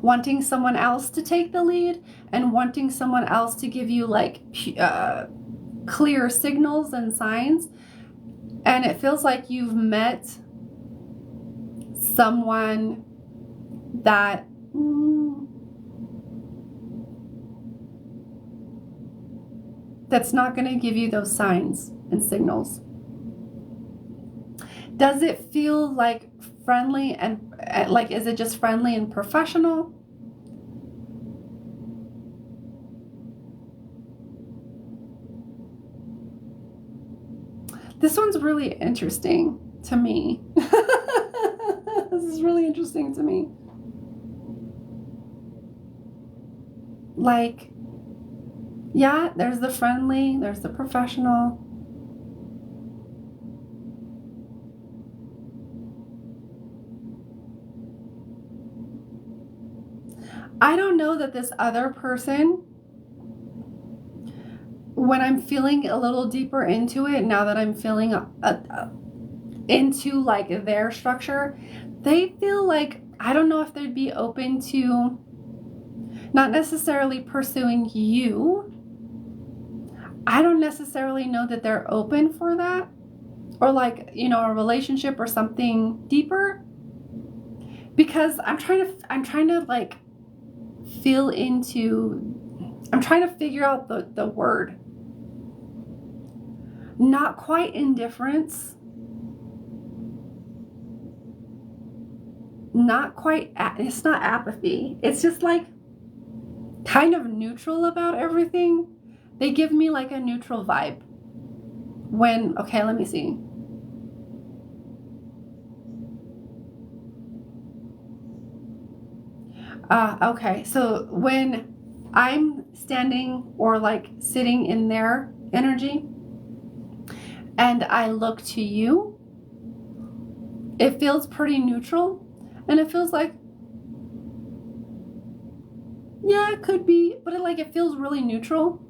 wanting someone else to take the lead and wanting someone else to give you like clear signals and signs. And it feels like you've met someone that that's not going to give you those signs and signals. Does it feel like friendly and like, is it just friendly and professional? This one's really interesting to me. This is really interesting to me. Like, yeah, there's the friendly, there's the professional. I don't know that this other person, when I'm feeling a little deeper into it, now that I'm feeling into like their structure, they feel like, I don't know if they'd be open to not necessarily pursuing you. I don't necessarily know that they're open for that, or like, you know, a relationship or something deeper, because I'm trying to like feel into, I'm trying to figure out the word. Not quite indifference, not quite, it's not apathy. It's just like kind of neutral about everything. They give me like a neutral vibe. When, okay, let me see. Okay, so when I'm standing or like sitting in their energy and I look to you, it feels pretty neutral, and it feels like, yeah, it could be, but it feels really neutral.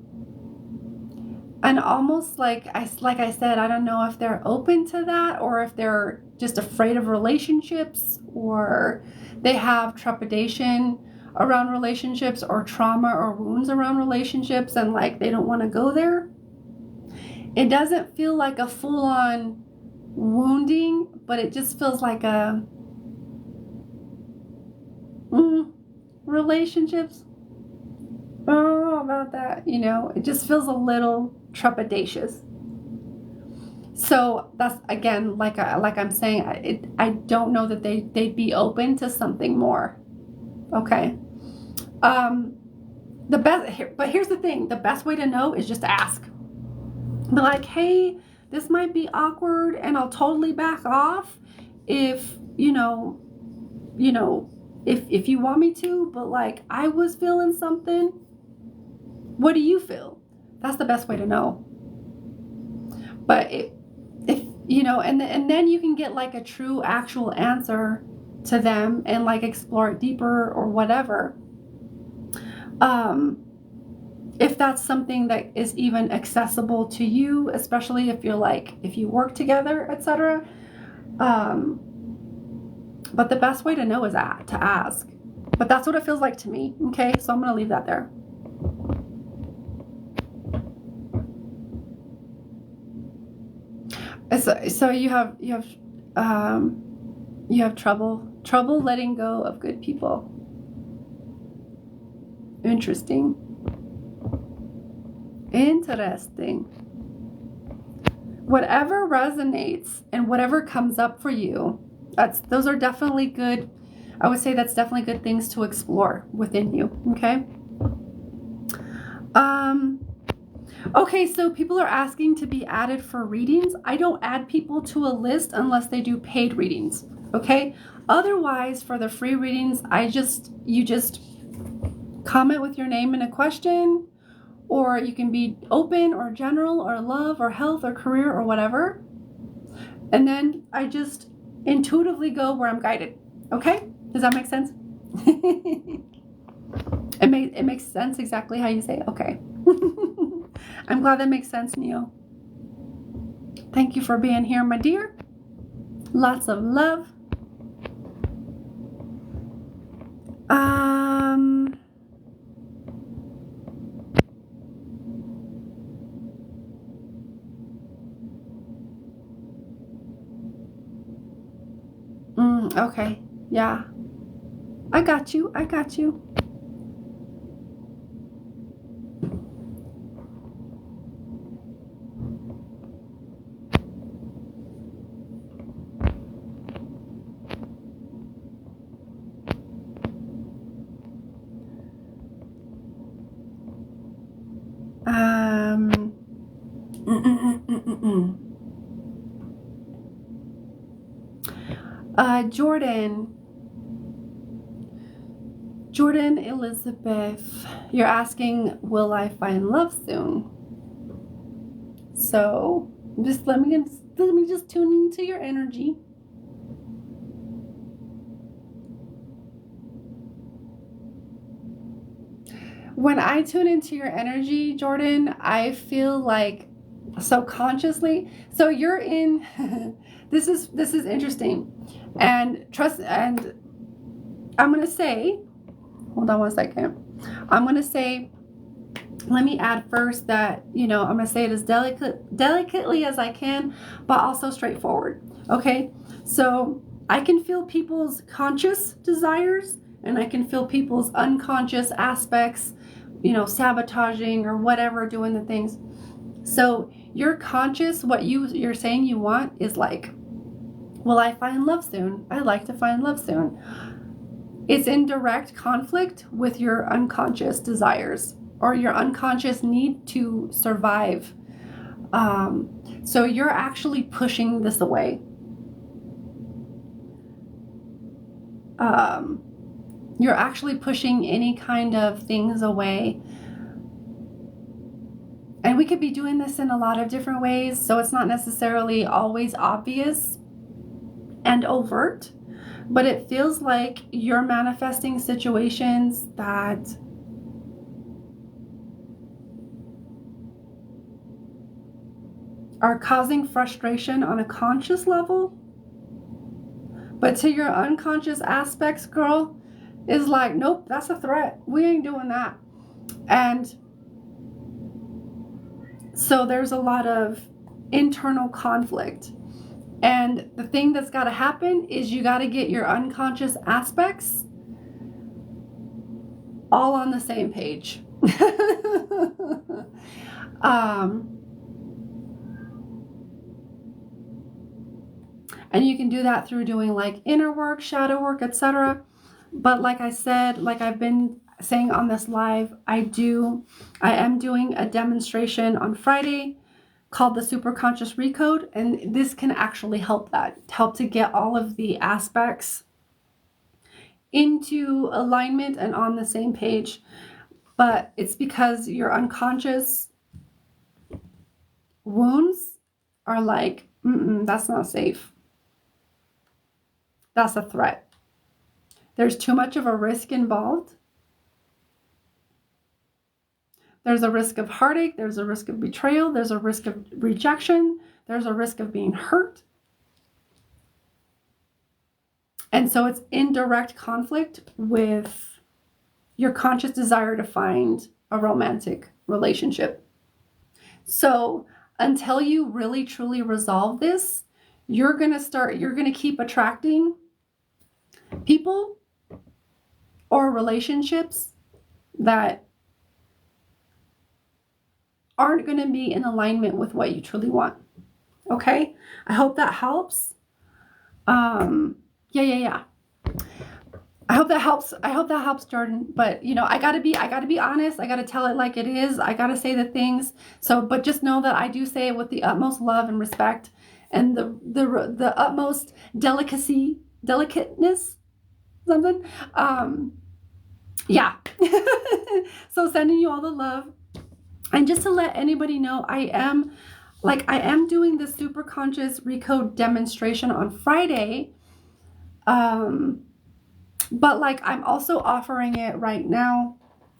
And almost like I said, I don't know if they're open to that, or if they're just afraid of relationships, or they have trepidation around relationships, or trauma or wounds around relationships, and like they don't want to go there. It doesn't feel like a full-on wounding, but it just feels like a relationships. I don't know about that, you know, it just feels a little trepidatious. So that's, again, like I'm saying, I don't know that they'd be open to something more. Okay. The best, but here's the thing: the best way to know is just to ask. Be like, hey, this might be awkward, and I'll totally back off if, you know, you know, if you want me to, but like I was feeling something. What do you feel? That's the best way to know. But if you know, and then you can get like a true actual answer to them and like explore it deeper or whatever. If that's something that is even accessible to you, especially if you're like, if you work together, etc. But the best way to know is to ask. But that's what it feels like to me. Okay, so I'm gonna leave that there. So you have trouble letting go of good people. Interesting. Whatever resonates and whatever comes up for you, those are definitely good. I would say that's definitely good things to explore within you. Okay. Okay, so people are asking to be added for readings. I don't add people to a list unless they do paid readings. Okay. Otherwise, for the free readings, you just comment with your name and a question, or you can be open or general or love or health or career or whatever. And then I just intuitively go where I'm guided. Okay? Does that make sense? It makes sense exactly how you say it. Okay. I'm glad that makes sense, Neo. Thank you for being here, my dear. Lots of love. Okay. Yeah. I got you. Jordan Elizabeth, you're asking, will I find love soon? So let me just tune into your energy. When I tune into your energy, Jordan, I feel like so consciously. So you're in. This is interesting, and trust. And I'm gonna say, hold on one second. I'm gonna say. Let me add first that, I'm going to say it as delicately as I can, but also straightforward. Okay. So I can feel people's conscious desires and I can feel people's unconscious aspects, sabotaging or whatever, doing the things. So your conscious, what you're saying you want is like, will I find love soon? I like to find love soon. It's in direct conflict with your unconscious desires or your unconscious need to survive. So you're actually pushing this away. You're actually pushing any kind of things away. And we could be doing this in a lot of different ways, so it's not necessarily always obvious and overt, but it feels like you're manifesting situations that are causing frustration on a conscious level, but to your unconscious aspects, girl, is like, nope, that's a threat. We ain't doing that. And so there's a lot of internal conflict. And the thing that's got to happen is you got to get your unconscious aspects all on the same page. And you can do that through doing like inner work, shadow work, etc. But like I said, like I've been saying on this live, I am doing a demonstration on Friday called the Superconscious Recode, and this can actually help to get all of the aspects into alignment and on the same page. But it's because your unconscious wounds are like, that's not safe. That's a threat. There's too much of a risk involved. There's a risk of heartache. There's a risk of betrayal. There's a risk of rejection. There's a risk of being hurt. And so it's in direct conflict with your conscious desire to find a romantic relationship. So until you really truly resolve this, you're going to keep attracting people or relationships that aren't going to be in alignment with what you truly want. Okay? I hope that helps. Yeah. I hope that helps, Jordan. But I gotta be honest. I gotta tell it like it is. I gotta say the things. So, but just know that I do say it with the utmost love and respect, and the utmost delicateness, something. Yeah. So sending you all the love, and just to let anybody know, I am doing the super conscious recode demonstration on Friday. But I'm also offering it right now.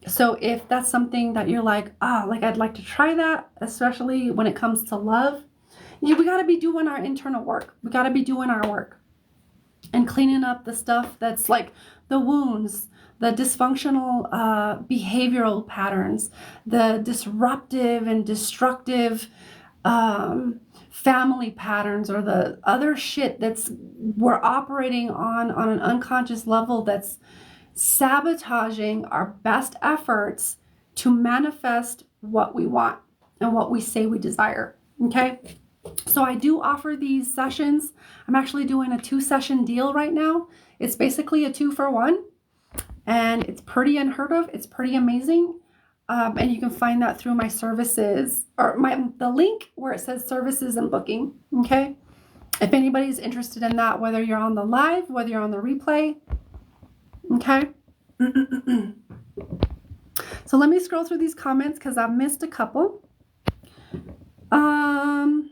So if that's something that you're like, I'd like to try that, especially when it comes to love, we got to be doing our internal work. We got to be doing our work and cleaning up the stuff that's like the wounds, the dysfunctional behavioral patterns, the disruptive and destructive family patterns, or the other shit we're operating on an unconscious level that's sabotaging our best efforts to manifest what we want and what we say we desire. Okay? So I do offer these sessions. I'm actually doing a 2-session deal right now. It's basically a 2-for-1, and it's pretty unheard of. It's pretty amazing. And you can find that through my services, or the link where it says services and booking. Okay. If anybody's interested in that, whether you're on the live, whether you're on the replay. Okay. So let me scroll through these comments because I've missed a couple. Oh,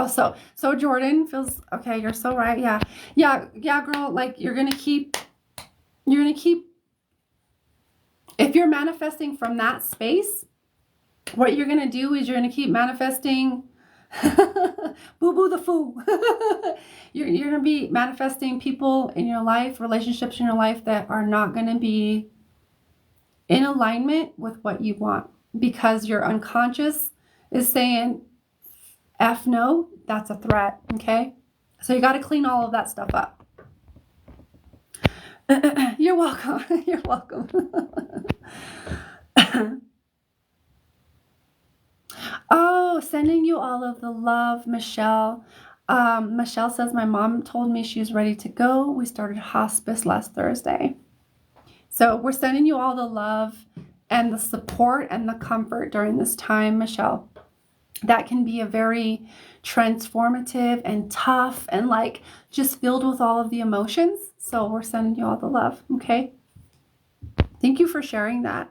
so Jordan feels okay. You're so right. Yeah, girl. You're gonna keep. If you're manifesting from that space, what you're gonna do is you're gonna keep manifesting. Boo boo the foo. You're gonna be manifesting people in your life, relationships in your life that are not gonna be in alignment with what you want, because your unconscious is saying, F no, that's a threat. Okay, so you got to clean all of that stuff up. You're welcome. You're welcome. Oh, sending you all of the love, Michelle. Michelle says, my mom told me she's ready to go. We started hospice last Thursday. So we're sending you all the love and the support and the comfort during this time, Michelle. That can be a very transformative and tough and just filled with all of the emotions. So we're sending you all the love. Okay. Thank you for sharing that.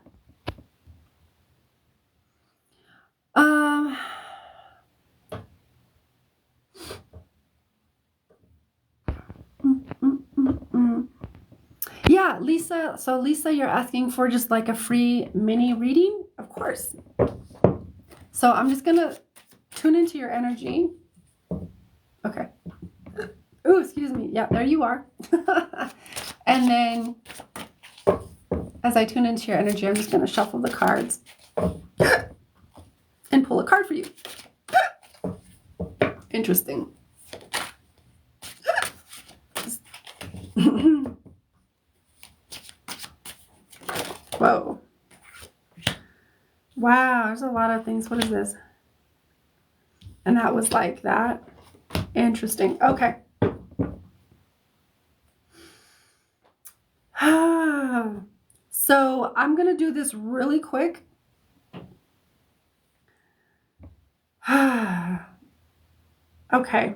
Yeah, Lisa. So Lisa, you're asking for just a free mini reading? Of course. So I'm just going to tune into your energy. Okay. Oh, excuse me. Yeah, there you are. And then as I tune into your energy, I'm just going to shuffle the cards and pull a card for you. Interesting. Whoa. Wow, there's a lot of things. What is this? And that was like that. Interesting. Okay. So I'm going to do this really quick. Okay.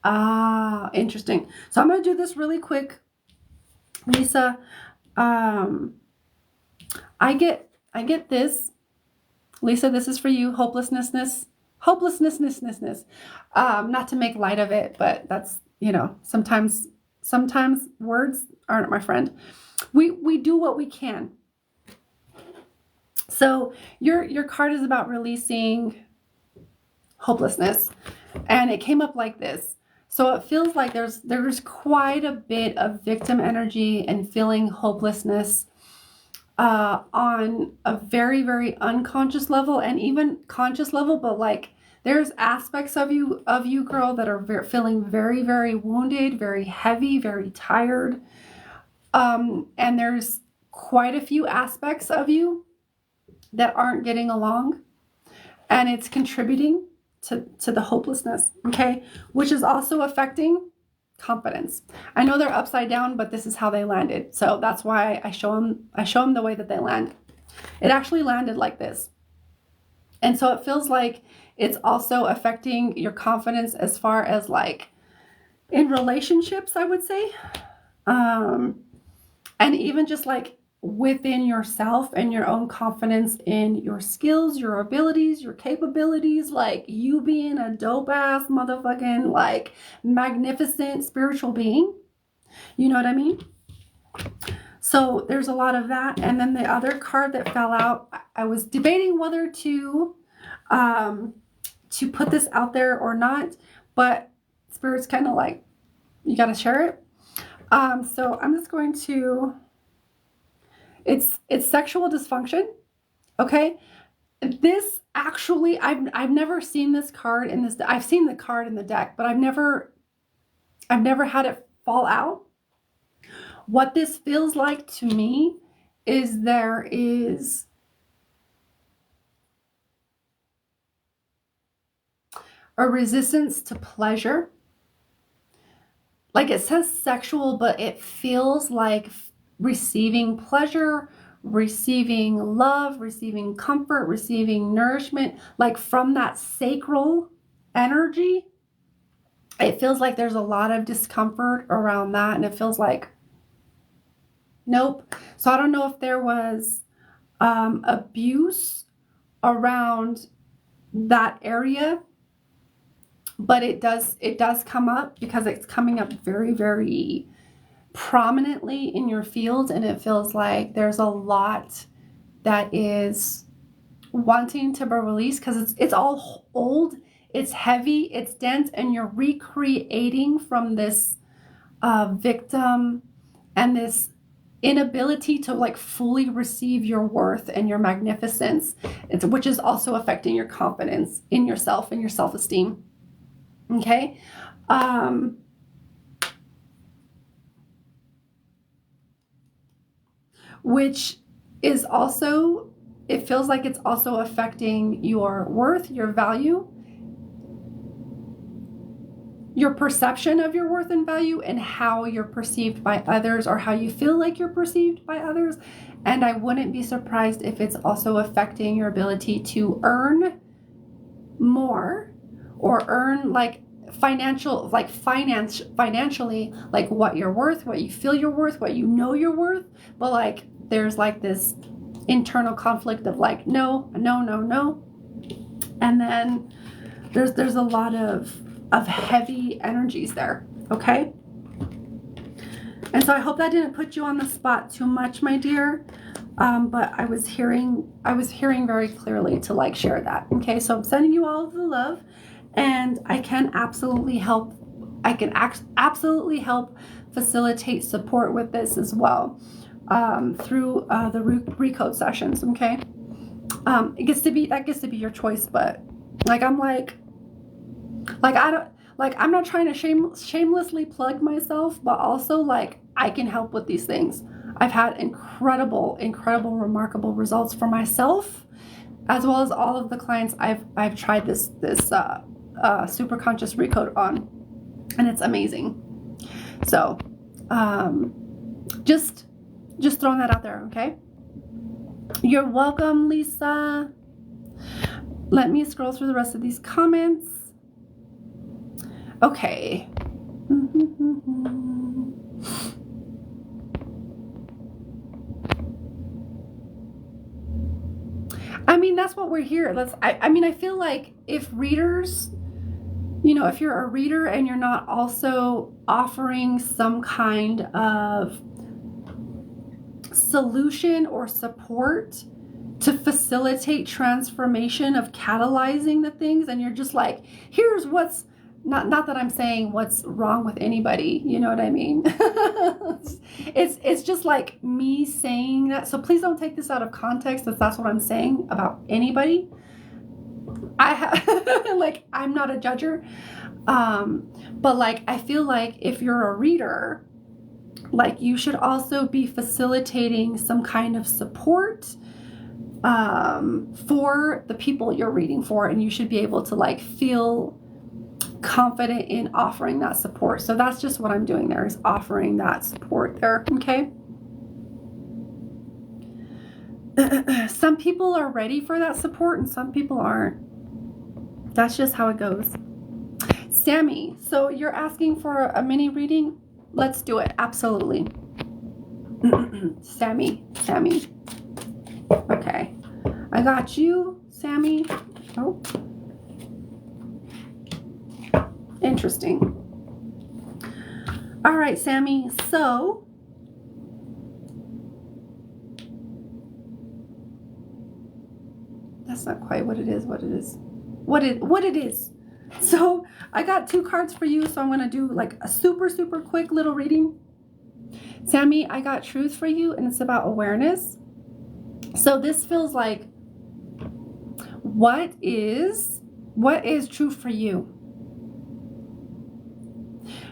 Ah, interesting. So I'm going to do this really quick. Lisa, I get this. Lisa, this is for you. Hopelessness. Not to make light of it, but that's, sometimes words aren't my friend. We do what we can. So your card is about releasing hopelessness, and it came up like this. So it feels like there's quite a bit of victim energy and feeling hopelessness on a very, very unconscious level and even conscious level, but like there's aspects of you, girl, that are feeling very, very wounded, very heavy, very tired. And there's quite a few aspects of you that aren't getting along, and it's contributing to the hopelessness, okay? Which is also affecting confidence. I know they're upside down, but this is how they landed. So that's why I show them the way that they land. It actually landed like this. And so it feels like it's also affecting your confidence as far as like in relationships, I would say. And even just like within yourself and your own confidence in your skills, your abilities, your capabilities, like you being a dope ass motherfucking like magnificent spiritual being. You know what I mean? So there's a lot of that. And then the other card that fell out, I was debating whether to put this out there or not, but Spirit's kind of like, you got to share it. So I'm just going to, it's sexual dysfunction. Okay. This actually, I've never seen this card in this. I've seen the card in the deck, but I've never had it fall out. What this feels like to me is there is a resistance to pleasure. Like it says sexual, but it feels like receiving pleasure, receiving love, receiving comfort, receiving nourishment, like from that sacral energy. It feels like there's a lot of discomfort around that, and it feels like, nope. So I don't know if there was abuse around that area, but it does come up because it's coming up very, very prominently in your field, and it feels like there's a lot that is wanting to be released because it's all old, it's heavy, it's dense, and you're recreating from this victim and this inability to like fully receive your worth and your magnificence, which is also affecting your confidence in yourself and your self-esteem. Okay. Which is also, it feels like it's also affecting your worth, your value, your perception of your worth and value, and how you're perceived by others, or how you feel like you're perceived by others. And I wouldn't be surprised if it's also affecting your ability to earn more, or earn like financially, like what you're worth, what you feel you're worth, what you know you're worth. But like there's like this internal conflict of like no. And then there's a lot of heavy energies there. Okay. And so I hope that didn't put you on the spot too much, my dear. But I was hearing very clearly to like share that. Okay, so I'm sending you all of the love, and I can absolutely help. I can absolutely help facilitate support with this as well through the recode sessions. Okay, it gets to be your choice, but like I'm not trying to shamelessly plug myself, but also like I can help with these things. I've had incredible, remarkable results for myself, as well as all of the clients I've tried this super conscious recode on, and it's amazing. So, just throwing that out there, okay? You're welcome, Lisa. Let me scroll through the rest of these comments. Okay. I mean, that's what we're here. I mean, I feel like if readers, if you're a reader and you're not also offering some kind of solution or support to facilitate transformation of catalyzing the things, and you're just like, here's what's not that I'm saying what's wrong with anybody, you know what I mean? it's just like me saying that. So please don't take this out of context, that's what I'm saying about anybody. I'm not a judger. But like, I feel like if you're a reader, like you should also be facilitating some kind of support for the people you're reading for, and you should be able to like feel confident in offering that support. So that's just what I'm doing there, is offering that support there. Okay. Some people are ready for that support and some people aren't. That's just how it goes. Sammy, so you're asking for a mini reading? Let's do it. Absolutely. Sammy. Okay. I got you, Sammy. Oh. Interesting. All right, Sammy. So that's not quite what it is. What it is. So I got 2 cards for you. So I'm going to do like a super quick little reading. Sammy, I got truth for you, and it's about awareness. So this feels like, what is true for you?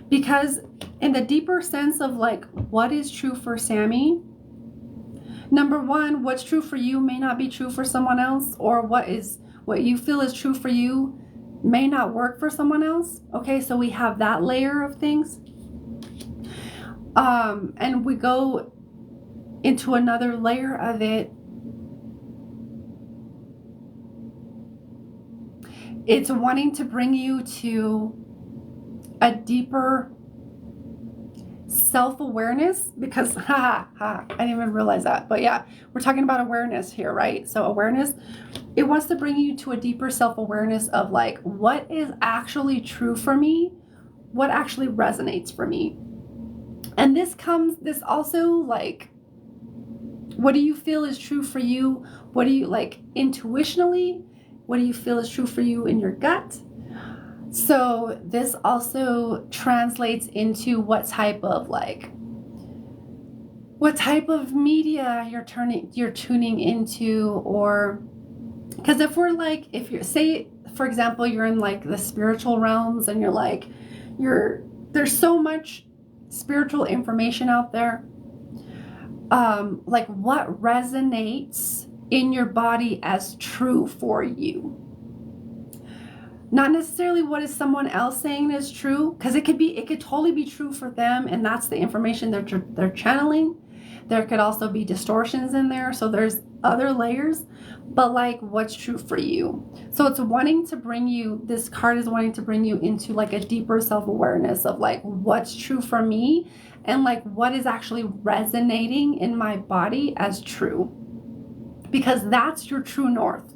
Because in the deeper sense of like, what is true for Sammy? Number one, what's true for you may not be true for someone else, or what you feel is true for you may not work for someone else. Okay, so we have that layer of things. And we go into another layer of it. It's wanting to bring you to a deeper self-awareness, because I didn't even realize that, but yeah, we're talking about awareness here, right? So awareness, it wants to bring you to a deeper self-awareness of like, what is actually true for me, what actually resonates for me. And this also like, what do you feel is true for you? What do you like intuitionally? What do you feel is true for you in your gut? So this also translates into what type of media you're tuning into, or because if you're, say for example, you're in like the spiritual realms and there's so much spiritual information out there, like what resonates in your body as true for you. Not necessarily what is someone else saying is true, because it could totally be true for them, and that's the information they're channeling. There could also be distortions in there, so there's other layers, but like what's true for you. So it's wanting to bring you, this card is wanting to bring you into like a deeper self-awareness of like what's true for me, and like what is actually resonating in my body as true, because that's your true north.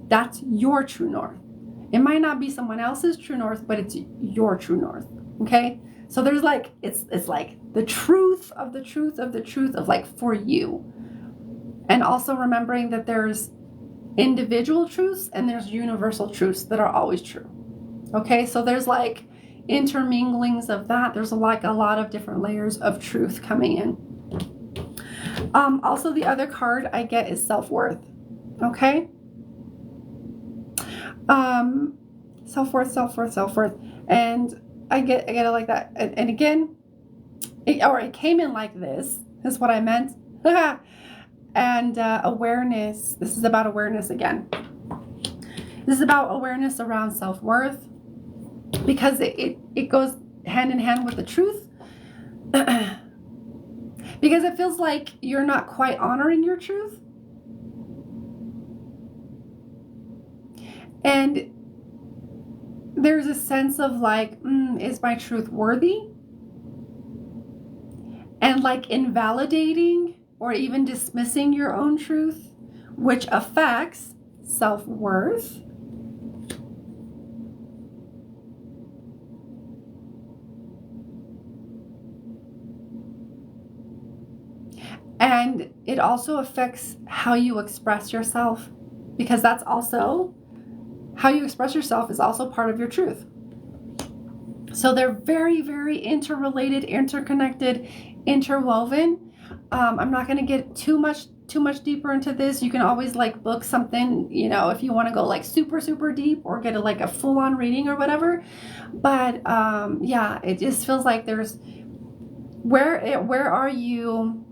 That's your true north. It might not be someone else's true north, but it's your true north. Okay? So there's like, it's like the truth of the truth of the truth of like for you. And also remembering that there's individual truths and there's universal truths that are always true. Okay? So there's like interminglings of that. There's like a lot of different layers of truth coming in. Also the other card I get is self-worth. Okay? Self-worth, and I get it like that, and again, it came in like this. That's what I meant. And awareness. This is about awareness again. This is about awareness around self-worth, because it goes hand in hand with the truth. Because it feels like you're not quite honoring your truth. And there's a sense of like, is my truth worthy? And like invalidating or even dismissing your own truth, which affects self-worth. And it also affects how you express yourself, because that's also how you express yourself is also part of your truth. So they're very, very interrelated, interconnected, interwoven. I'm not going to get too much deeper into this. You can always like book something, you know, if you want to go like super, super deep or get a full-on reading or whatever. But yeah, it just feels like there's where are you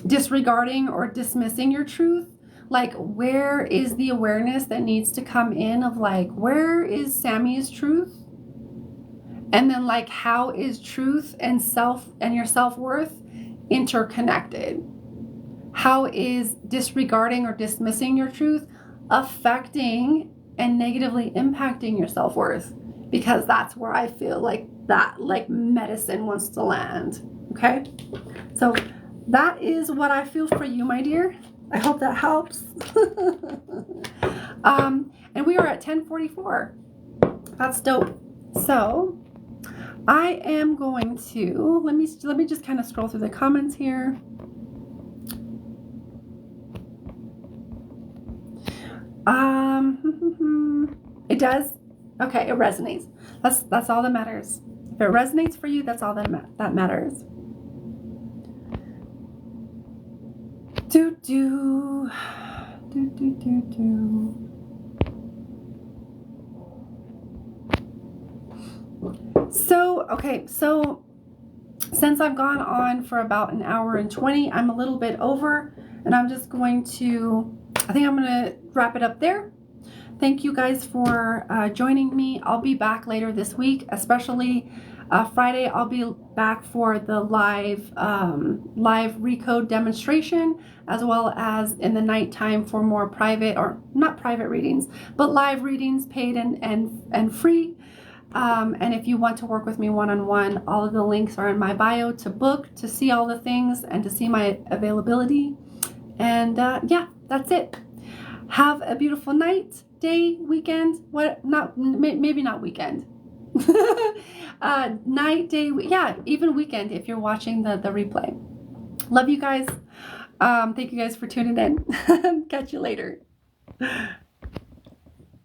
disregarding or dismissing your truth? Like, where is the awareness that needs to come in of like, where is Sammy's truth? And then like, how is truth and self and your self-worth interconnected? How is disregarding or dismissing your truth affecting and negatively impacting your self-worth? Because that's where I feel like that like medicine wants to land. Okay, so that is what I feel for you, my dear. I hope that helps. And we are at 10:44. That's dope. So I am going to let me just kind of scroll through the comments here. It does. Okay, it resonates. That's all that matters. If it resonates for you, that's all that matters. So, okay, so since I've gone on for about an hour and 20, I'm a little bit over, and I'm just going to, I think I'm going to wrap it up there. Thank you guys for joining me. I'll be back later this week, especially Friday. I'll be back for the live recode demonstration, as well as in the nighttime for more private, or not private readings, but live readings, paid and free. And if you want to work with me one-on-one, all of the links are in my bio to book, to see all the things, and to see my availability. And yeah, that's it. Have a beautiful night, day, weekend. Maybe not weekend. Night, day, yeah, even weekend if you're watching the replay. Love you guys. Thank you guys for tuning in. Catch you later.